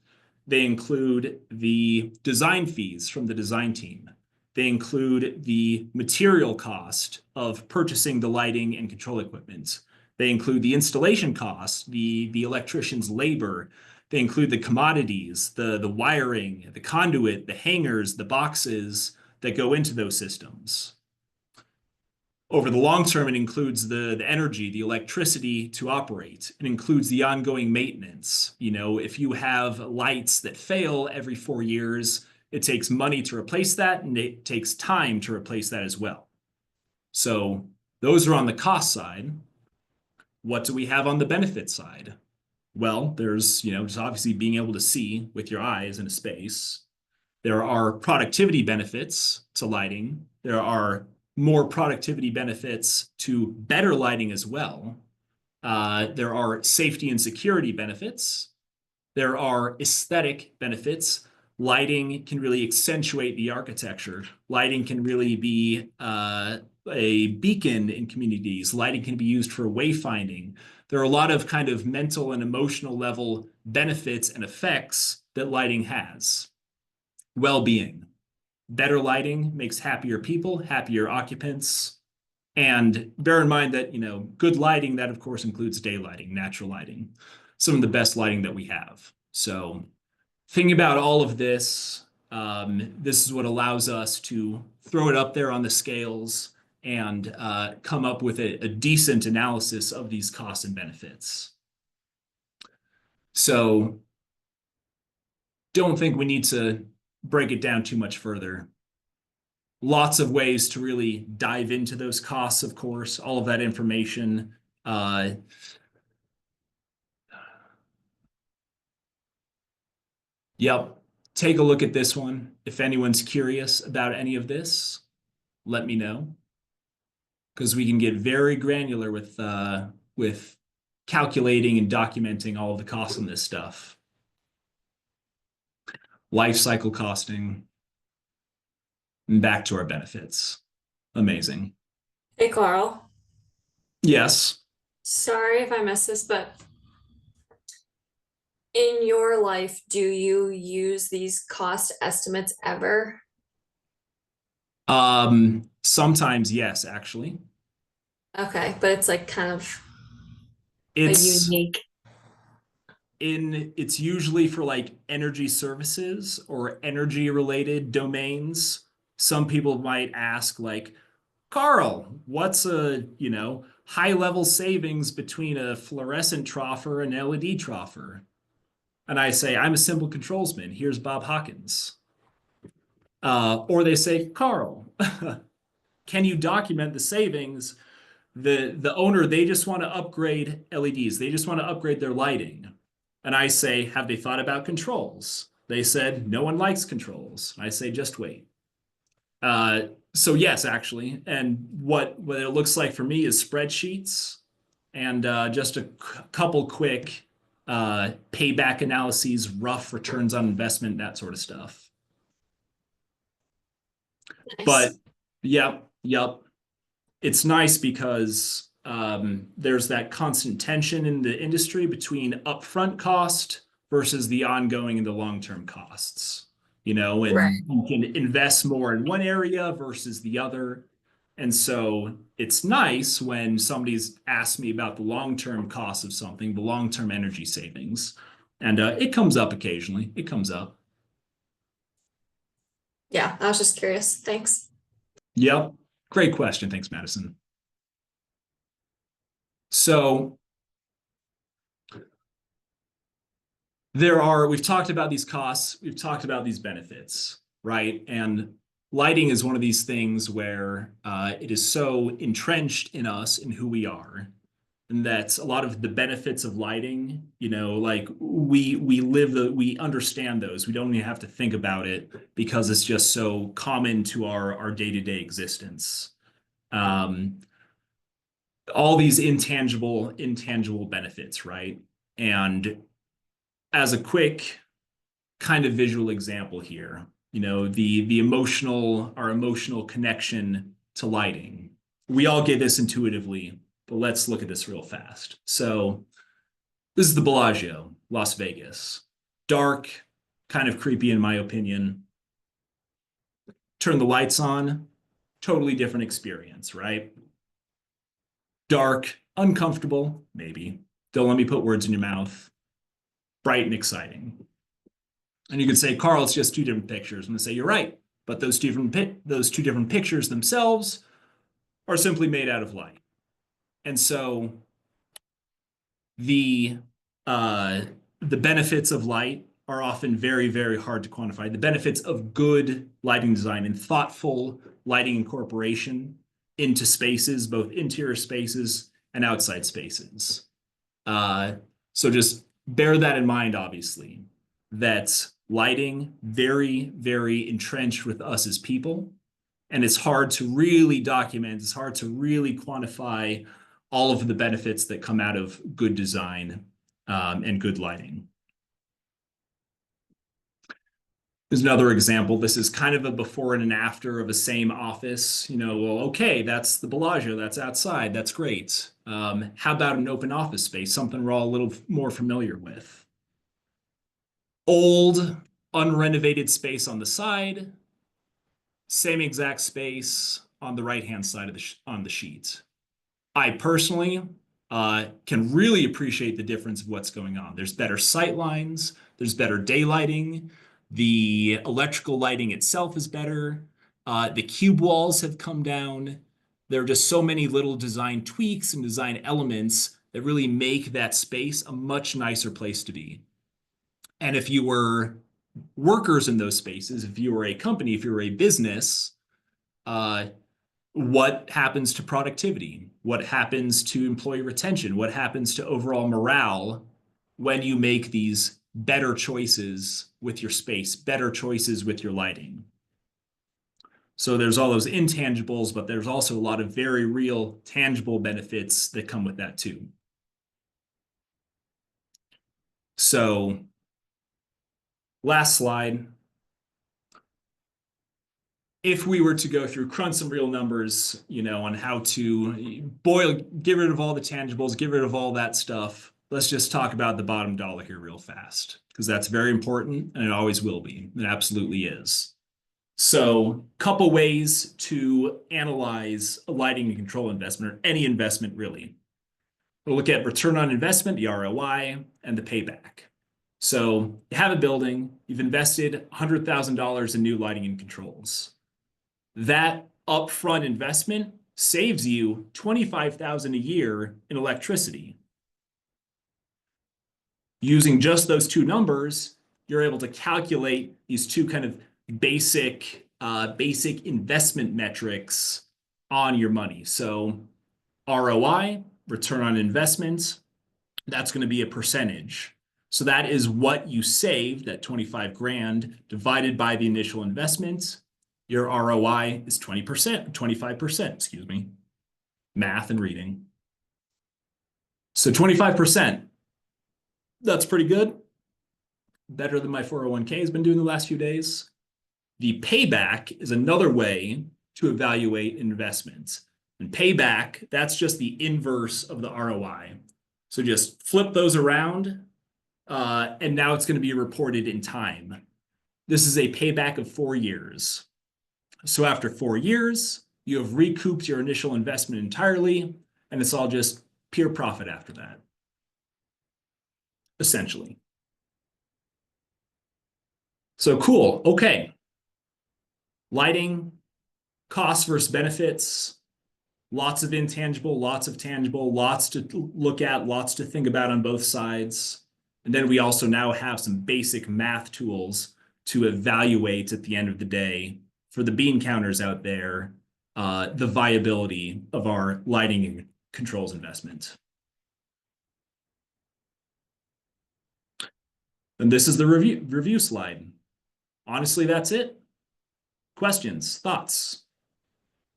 they include the design fees from the design team. They include the material cost of purchasing the lighting and control equipment. They include the installation costs, the electrician's labor. They include the commodities, the wiring, the conduit, the hangers, the boxes that go into those systems. Over the long term, it includes the energy, the electricity to operate. It includes the ongoing maintenance. If you have lights that fail every 4 years, it takes money to replace that, and it takes time to replace that as well. So those are on the cost side. What do we have on the benefit side? Well, there's, just obviously being able to see with your eyes in a space. There are productivity benefits to lighting. There are more productivity benefits to better lighting as well. There are safety and security benefits. There are aesthetic benefits. Lighting can really accentuate the architecture. Lighting can really be a beacon in communities. Lighting can be used for wayfinding. There are a lot of kind of mental and emotional level benefits and effects that lighting has. Well-being. Better lighting makes happier people, happier occupants. And bear in mind that, good lighting, that of course includes day lighting, natural lighting, some of the best lighting that we have. So thinking about all of this, this is what allows us to throw it up there on the scales and come up with a decent analysis of these costs and benefits. So don't think we need to break it down too much further. Lots of ways to really dive into those costs, of course, all of that information. Yep. Take a look at this one. If anyone's curious about any of this, let me know. Because we can get very granular with calculating and documenting all of the costs on this stuff. Life cycle costing. And back to our benefits. Amazing. Hey, Carl. Yes. Sorry if I missed this, but in your life, do you use these cost estimates ever? Sometimes yes, actually. Okay, but it's like kind of a It's unique. it's usually for like energy services or energy related domains. Some people might ask like, Carl, what's a, high level savings between a fluorescent troffer and LED troffer? And I say, I'm a simple controlsman. Here's Bob Hawkins. Or they say, Carl, can you document the savings? The owner, they just want to upgrade LEDs. They just want to upgrade their lighting. And I say, have they thought about controls? They said, no one likes controls. I say, just wait. So yes, actually. And what it looks like for me is spreadsheets and just a couple quick payback analyses, rough returns on investment, that sort of stuff. Nice. But yep. It's nice because there's that constant tension in the industry between upfront cost versus the ongoing and the long-term costs, and Right. you can invest more in one area versus the other. And so it's nice when somebody's asked me about the long-term cost of something, the long-term energy savings. And it comes up occasionally. It comes up. Yeah, I was just curious. Thanks. Yep. Great question. Thanks, Madison. So we've talked about these costs, we've talked about these benefits, right? And lighting is one of these things where it is so entrenched in us and who we are. And that's a lot of the benefits of lighting, like we we understand those. We don't even have to think about it because it's just so common to our day-to-day existence. All these intangible benefits, right? And as a quick kind of visual example here, our emotional connection to lighting. We all get this intuitively, but let's look at this real fast. So this is the Bellagio, Las Vegas. Dark, kind of creepy in my opinion. Turn the lights on, totally different experience, right? Dark, uncomfortable, maybe. Don't let me put words in your mouth. Bright and exciting. And you could say, Carl, it's just two different pictures. I'm going to say, you're right. But those two different pictures themselves are simply made out of light. And so the benefits of light are often very, very hard to quantify. The benefits of good lighting design and thoughtful lighting incorporation into spaces, both interior spaces and outside spaces. So just bear that in mind, obviously, that lighting very, very entrenched with us as people. And it's hard to really document, it's hard to really quantify all of the benefits that come out of good design and good lighting. There's another example. This is kind of a before and an after of a same office. Well, okay, that's the Bellagio, that's outside, that's great. How about an open office space, something we're all a little more familiar with? Old, unrenovated space on the side, same exact space on the right-hand side of on the sheet. I personally can really appreciate the difference of what's going on. There's better sight lines, there's better daylighting, the electrical lighting itself is better, the cube walls have come down. There are just so many little design tweaks and design elements that really make that space a much nicer place to be. And if you were workers in those spaces, if you were a company, if you were a business, what happens to productivity? What happens to employee retention? What happens to overall morale when you make these better choices with your space, better choices with your lighting? So there's all those intangibles, but there's also a lot of very real tangible benefits that come with that too. So last slide. If we were to go through, crunch some real numbers, on how to get rid of all the tangibles, get rid of all that stuff, let's just talk about the bottom dollar here real fast, because that's very important and it always will be. It absolutely is. So, couple ways to analyze a lighting and control investment, or any investment really. We'll look at return on investment, the ROI, and the payback. So you have a building, you've invested $100,000 in new lighting and controls. That upfront investment saves you $25,000 a year in electricity. Using just those two numbers, you're able to calculate these two kind of basic investment metrics on your money. So ROI, return on investment, that's going to be a percentage. So that is what you saved, that 25 grand divided by the initial investment. Your ROI is 20%, 25%, excuse me. Math and reading. So 25%, that's pretty good. Better than my 401k has been doing the last few days. The payback is another way to evaluate investments. And payback, that's just the inverse of the ROI. So just flip those around, and now it's going to be reported in time. This is a payback of 4 years. So after 4 years, you have recouped your initial investment entirely, and it's all just pure profit after that, essentially. So cool. Okay. Lighting, costs versus benefits, lots of intangible, lots of tangible, lots to look at, lots to think about on both sides. And then we also now have some basic math tools to evaluate at the end of the day for the bean counters out there, the viability of our lighting and controls investment. And this is the review slide. Honestly, that's it. Questions, thoughts?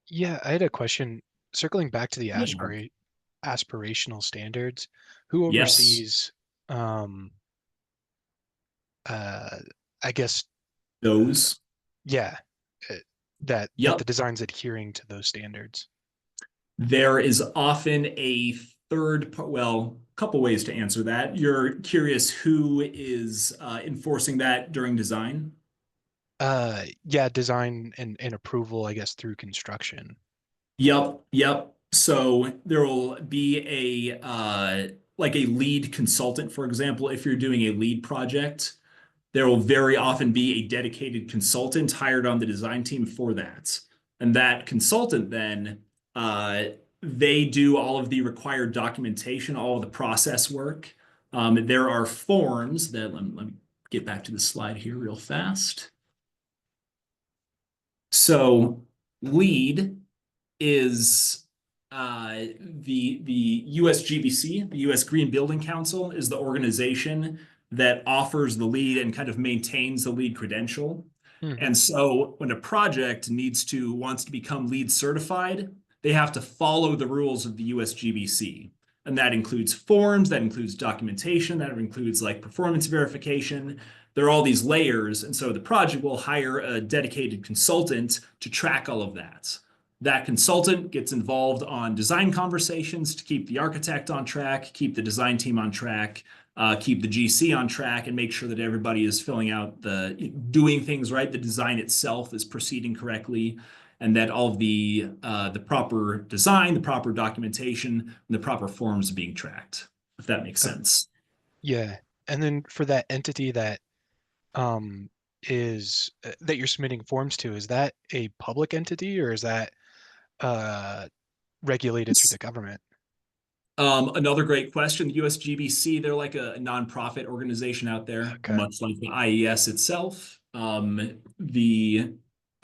Yeah, I had a question. Circling back to the Yeah. aspirational standards, who Yes. oversees, I guess, Those. yeah, that Yep. the design's adhering to those standards? There is often a third part, well, a couple ways to answer that. You're curious who is enforcing that during design? Yeah, design and approval, I guess, through construction. Yep. So there will be a like a lead consultant, for example, if you're doing a lead project, there will very often be a dedicated consultant hired on the design team for that. And that consultant then, they do all of the required documentation, all of the process work. There are forms that, let me get back to the slide here real fast. So lead is the USGBC, the US Green Building Council, is the organization that offers the lead and kind of maintains the lead credential. Mm-hmm. And so when a project wants to become LEED certified, they have to follow the rules of the USGBC. And that includes forms, that includes documentation, that includes like performance verification. There are all these layers. And so the project will hire a dedicated consultant to track all of that. That consultant gets involved on design conversations to keep the architect on track, keep the design team on track. keep the GC on track and make sure that everybody is filling out doing things right. The design itself is proceeding correctly, and that all of the proper design, the proper documentation, and the proper forms are being tracked, if that makes sense. Yeah. And then for that entity that is that you're submitting forms to, is that a public entity or is that regulated through the government? Another great question. The USGBC, they're like a nonprofit organization out there, Okay. much like the IES itself. So they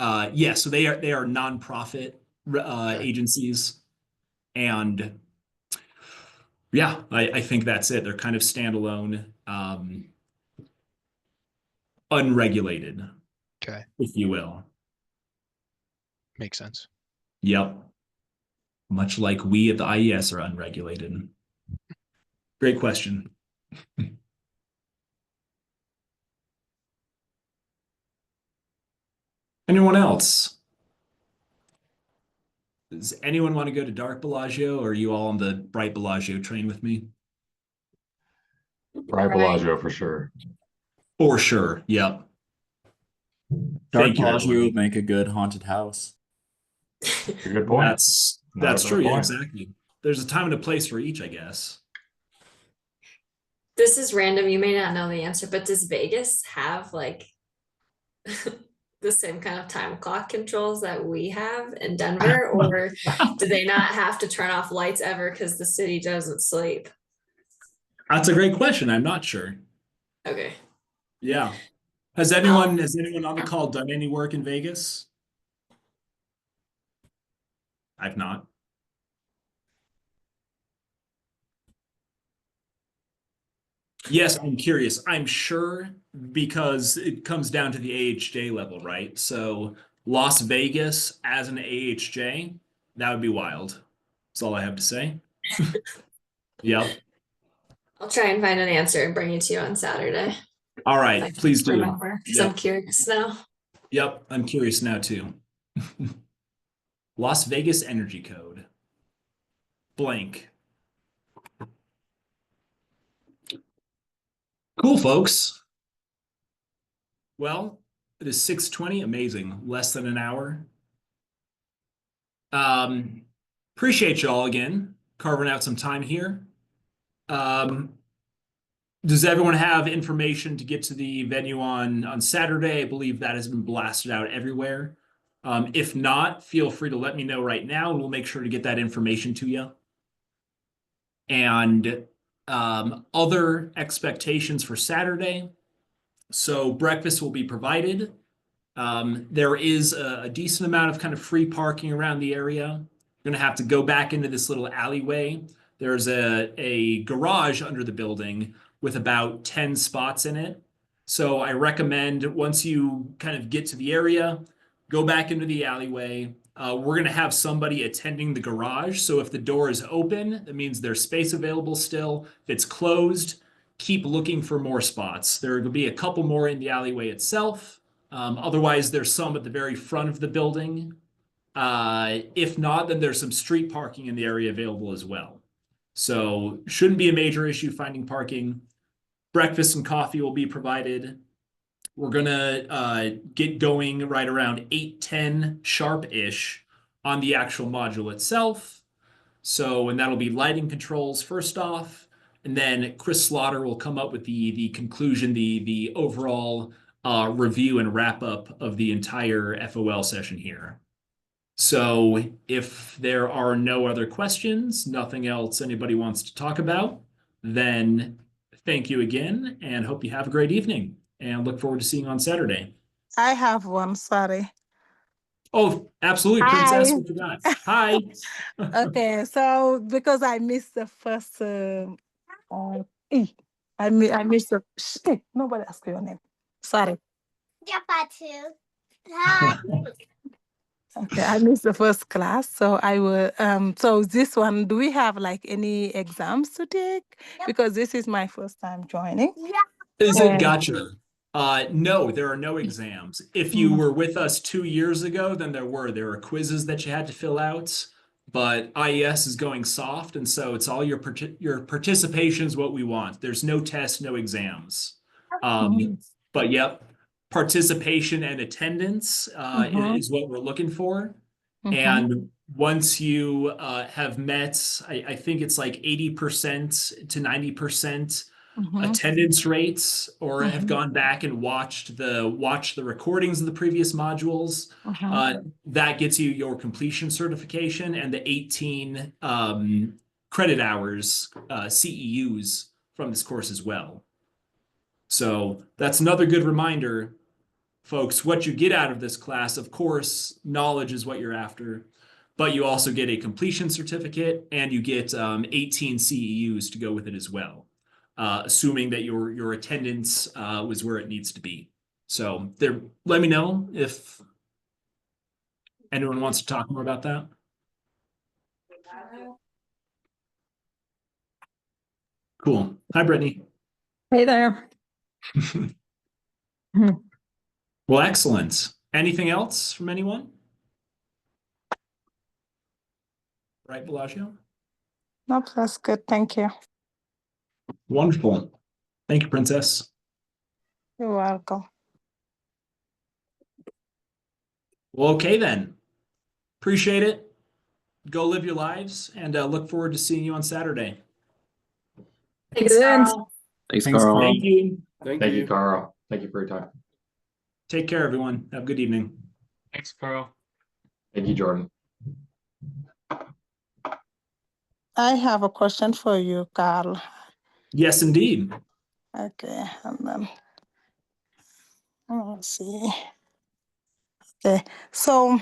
are nonprofit Okay. agencies, and yeah, I think that's it. They're kind of standalone, unregulated, Okay. if you will. Makes sense. Yep. Much like we at the IES are unregulated. Great question. Anyone else? Does anyone want to go to Dark Bellagio, or are you all on the Bright Bellagio train with me? Bright Bellagio for sure. For sure. Yep. Dark Thank you, Bellagio everyone. would make a good haunted house. A good point. That's a true. bad Yeah, point. exactly. There's a time and a place for each, I guess. This is random. You may not know the answer, but does Vegas have like the same kind of time clock controls that we have in Denver, or do they not have to turn off lights ever because the city doesn't sleep? That's a great question. I'm not sure. Okay. Yeah. Has anyone on the call done any work in Vegas? I've not. Yes, I'm curious. I'm sure because it comes down to the AHJ level, right? So Las Vegas as an AHJ, that would be wild. That's all I have to say. Yep. I'll try and find an answer and bring it to you on Saturday. All If I right, can please do. remember, because I'm Yep. curious now. Yep, I'm curious now too. Las Vegas Energy Code. Blank. Cool, folks. Well, it is 6:20. Amazing. Less than an hour. Appreciate y'all again carving out some time here. Does everyone have information to get to the venue on Saturday? I believe that has been blasted out everywhere. If not, feel free to let me know right now, and we'll make sure to get that information to you. And other expectations for Saturday. So breakfast will be provided. There is a decent amount of kind of free parking around the area. You're going to have to go back into this little alleyway. There's a garage under the building with about 10 spots in it. So I recommend once you kind of get to the area, go back into the alleyway. We're going to have somebody attending the garage. So if the door is open, that means there's space available still. If it's closed, keep looking for more spots. There will be a couple more in the alleyway itself. Otherwise, there's some at the very front of the building. If not, then there's some street parking in the area available as well. So shouldn't be a major issue finding parking. Breakfast and coffee will be provided. We're gonna get going right around 8:10 sharp-ish on the actual module itself. So, and that'll be lighting controls first off, and then Chris Slaughter will come up with the conclusion, the overall review and wrap up of the entire FOL session here. So if there are no other questions, nothing else anybody wants to talk about, then thank you again and hope you have a great evening and look forward to seeing you on Saturday. I have one, sorry. Oh, absolutely, Hi. Princess. What you got? Hi. Okay, so because I missed the first, I missed the, nobody asked your name. Sorry. Okay, I missed the first class, so I will, so this one, do we have like any exams to take? Because this is my first time joining. Is it Yeah. gotcha? No, there are no exams. If you were with us 2 years ago, then there were quizzes that you had to fill out. but IES is going soft, and so it's all your participation is what we want. There's no tests, no exams. Mhm. But yep, participation and attendance Mhm. is what we're looking for. Mhm. And once you have met, I think it's like 80% to 90% Mhm. attendance rates, or have Mhm. gone back and watched the recordings of the previous modules, Mhm. that gets you your completion certification and the 18 credit hours CEUs from this course as well. So that's another good reminder, folks, what you get out of this class. Of course, knowledge is what you're after, but you also get a completion certificate and you get 18 CEUs to go with it as well, assuming that your attendance was where it needs to be. So there, let me know if anyone wants to talk more about that. Cool. Hi, Brittany. Hey there. Well, excellent. Anything else from anyone? Right, Bellagio? Nope, that's good. Thank you. Wonderful. Thank you, Princess. You're welcome. Well, okay then. Appreciate it. Go live your lives, and look forward to seeing you on Saturday. Thanks, Good. Carl. Thanks, Thanks, Carl. Carl. Thank you. Thank you, Carl. Thank you for your time. Take care, everyone. Have a good evening. Thanks, Carl. Thank you, Jordan. I have a question for you, Carl. Yes, indeed. Okay, and then let's see. Okay, so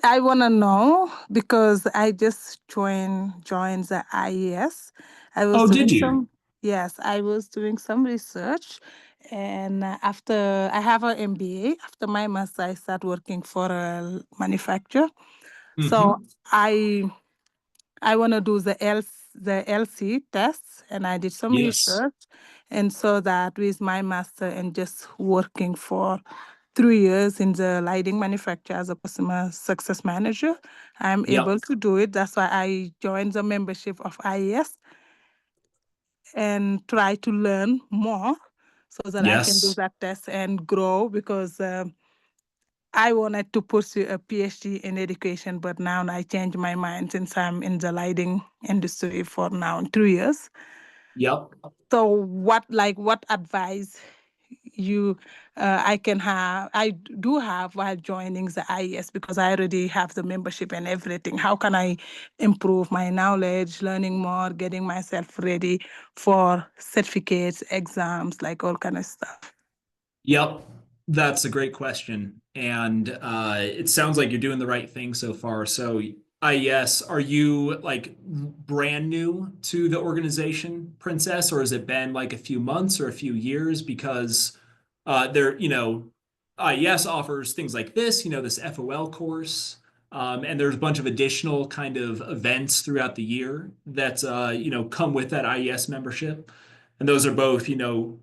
I want to know because I just joined the IES. I was Oh, doing did you? some Yes, I was doing some research, and after I have an MBA, after my master, I start working for a manufacturer. So Mhm. I want to do the LC tests, and I did some Yes. research, and so that with my master and just working for 3 years in the lighting manufacturer as a customer success manager, I'm Yep. able to do it. That's why I joined the membership of IES and try to learn more so that I can do Yes. that test and grow because I wanted to pursue a PhD in education, but now I changed my mind since I'm in the lighting industry for now 3 years. Yep. So what advice you I do have while joining the IES because I already have the membership and everything. How can I improve my knowledge, learning more, getting myself ready for certificates, exams, like all kind of stuff? Yep. That's a great question. And it sounds like you're doing the right thing so far. So, IES, are you like brand new to the organization, Princess, or has it been like a few months or a few years? Because IES offers things like this, this FOL course. And there's a bunch of additional kind of events throughout the year that, come with that IES membership. And those are both,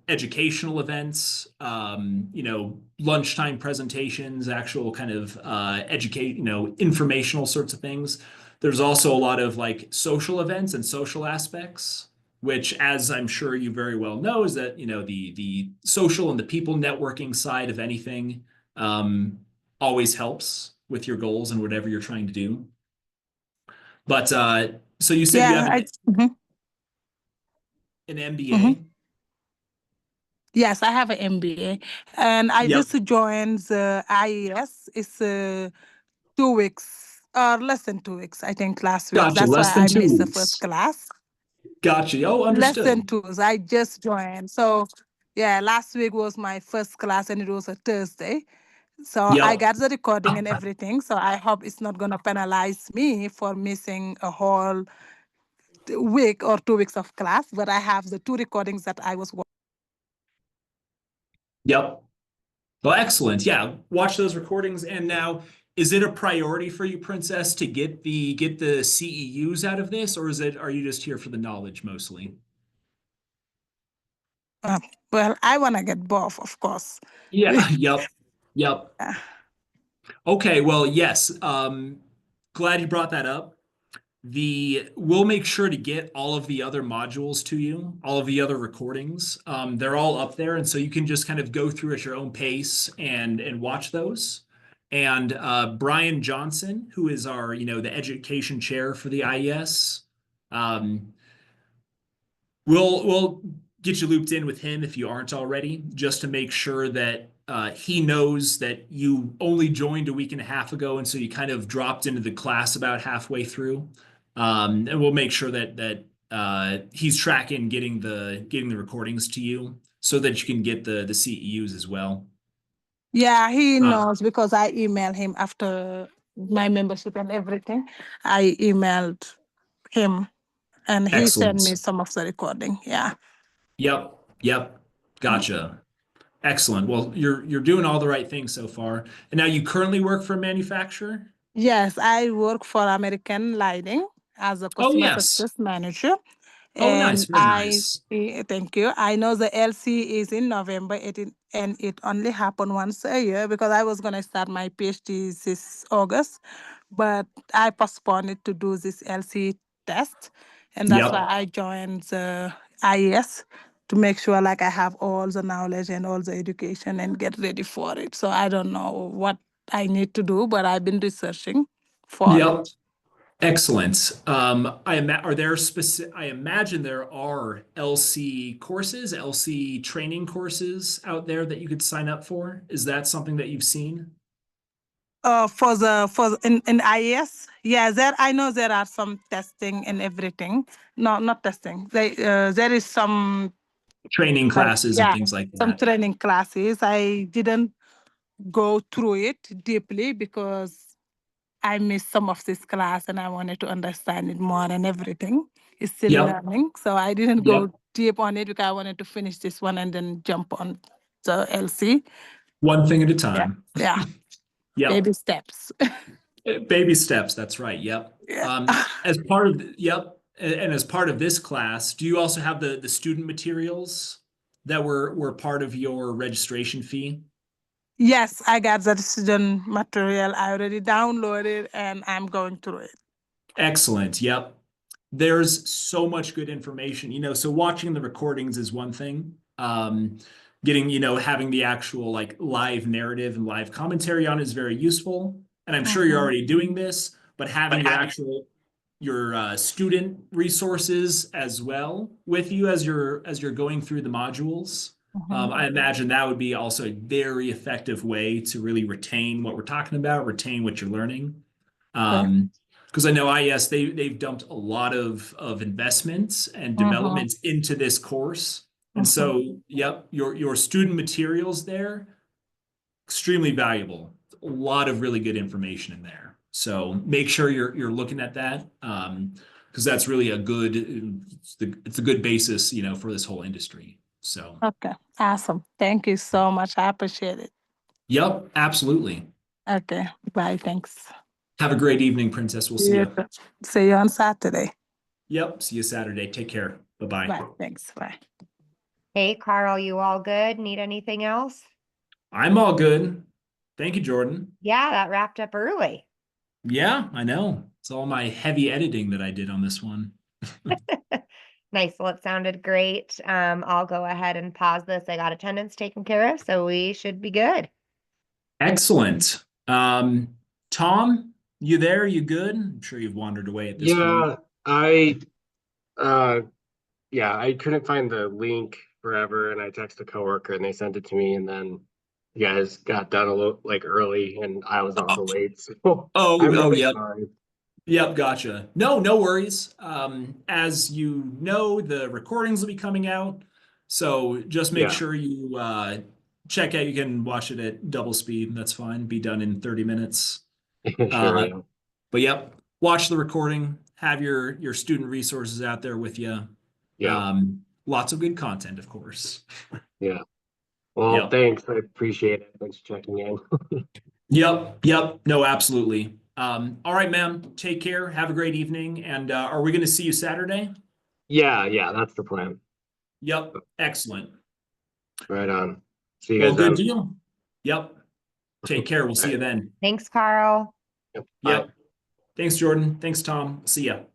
educational events, lunchtime presentations, actual kind of informational sorts of things. There's also a lot of like social events and social aspects, which, as I'm sure you very well know, is that, the social and the people networking side of anything always helps with your goals and whatever you're trying to do. But so you said you Yeah, have mhm, an mhm. MBA. Yes, I have an MBA, and I Yep. just joined the IES. It's 2 weeks or less than 2 weeks, I think, last week. Gotcha. That's why Less than I two missed the first weeks. class. Gotcha. Oh, Less than understood. 2 weeks. I just joined. So, yeah, last week was my first class, and it was a Thursday. So I Yep. got the recording and everything. So I hope it's not going to penalize me for missing a whole week or 2 weeks of class. But I have the two recordings that I was watching. Yep. Well, excellent. Yeah. Watch those recordings. And now, is it a priority for you, Princess, to get the CEUs out of this, or are you just here for the knowledge mostly? Well, I want to get both, of course. Yeah. Yep. Yep. Yeah. Okay. Well, yes. glad you brought that up. We'll make sure to get all of the other modules to you, all of the other recordings. They're all up there, and so you can just kind of go through at your own pace and watch those. And Brian Johnson, who is our, the education chair for the IES, we'll get you looped in with him if you aren't already, just to make sure that he knows that you only joined a week and a half ago, and so you kind of dropped into the class about halfway through. And we'll make sure that he's tracking getting the recordings to you so that you can get the CEUs as well. Yeah, he knows because I emailed him after my membership and everything. I emailed him and he sent me Excellent. some of the recording. Yeah. Yep. Gotcha. Excellent. Well, you're doing all the right things so far. And now you currently work for a manufacturer? Yes, I work for American Lighting as a Oh, customer yes. success manager. Oh, nice. And Very nice. thank you. I know the LC is in November, and it only happened once a year because I was going to start my PhD this August, but I postponed it to do this LC test. And that's why Yep. I joined the IES to make sure like I have all the knowledge and all the education and get ready for it. So I don't know what I need to do, but I've been researching for it. Yep. Excellent. Are there I imagine there are LC courses, LC training courses out there that you could sign up for. Is that something that you've seen? In IES, yeah, I know there are some testing and everything. No, not testing. There is some Training classes and things like some that. training classes. I didn't go through it deeply because I missed some of this class and I wanted to understand it more and everything. It's still Yep. learning, so I didn't go Yep. deep on it because I wanted to finish this one and then jump on the LC. One thing at a time. Yeah. Yep. Baby steps. Baby steps. That's right. Yep. Yeah. As part of yep, and as part of this class, do you also have the student materials that were part of your registration fee? Yes, I got the student material. I already downloaded and I'm going through it. Excellent. Yep. There's so much good information, so watching the recordings is one thing. Getting, having the actual like live narrative and live commentary on is very useful. And I'm sure you're already doing this, but having your student resources as well with you as you're going through the modules. I imagine that would be also a very effective way to really retain what we're talking about, retain what you're learning. Because I know IES, they've dumped a lot of investments and developments into this course. And so, yep, your student materials there, extremely valuable. A lot of really good information in there. So make sure you're looking at that, because that's really it's a good basis, for this whole industry. So. Okay, awesome. Thank you so much. I appreciate it. Yep, absolutely. Okay, bye. Thanks. Have a great evening, Princess. We'll see you. See you on Saturday. Yep, see you Saturday. Take care. Bye-bye. Bye. Thanks. Bye. Hey, Carl, you all good? Need anything else? I'm all good. Thank you, Jordan. Yeah, that wrapped up early. Yeah, I know. It's all my heavy editing that I did on this one. Nice. Well, it sounded great. I'll go ahead and pause this. I got attendance taken care of, so we should be good. Excellent. Tom, you there? You good? I'm sure you've wandered away at this point. I couldn't find the link forever, and I texted a coworker and they sent it to me, and then you guys got done a little early and I was also late. So I'm really Yep. sorry. Yep, gotcha. No worries. As you know, the recordings will be coming out. So just make sure you check out. You can watch it at double speed. That's fine. Be done in 30 minutes. Sure, yeah. But yep, watch the recording. Have your student resources out there with you. Yeah. Lots of good content, of course. Yeah. Well, thanks. I appreciate it. Thanks for checking in. Yep. No, absolutely. All right, ma'am. Take care. Have a great evening. And are we going to see you Saturday? Yeah, that's the plan. Yep. Excellent. Right on. See you Well, guys good then. deal. Yep. Take care. We'll see you then. Thanks, Carl. Yep. Yep. Thanks, Jordan. Thanks, Tom. See ya.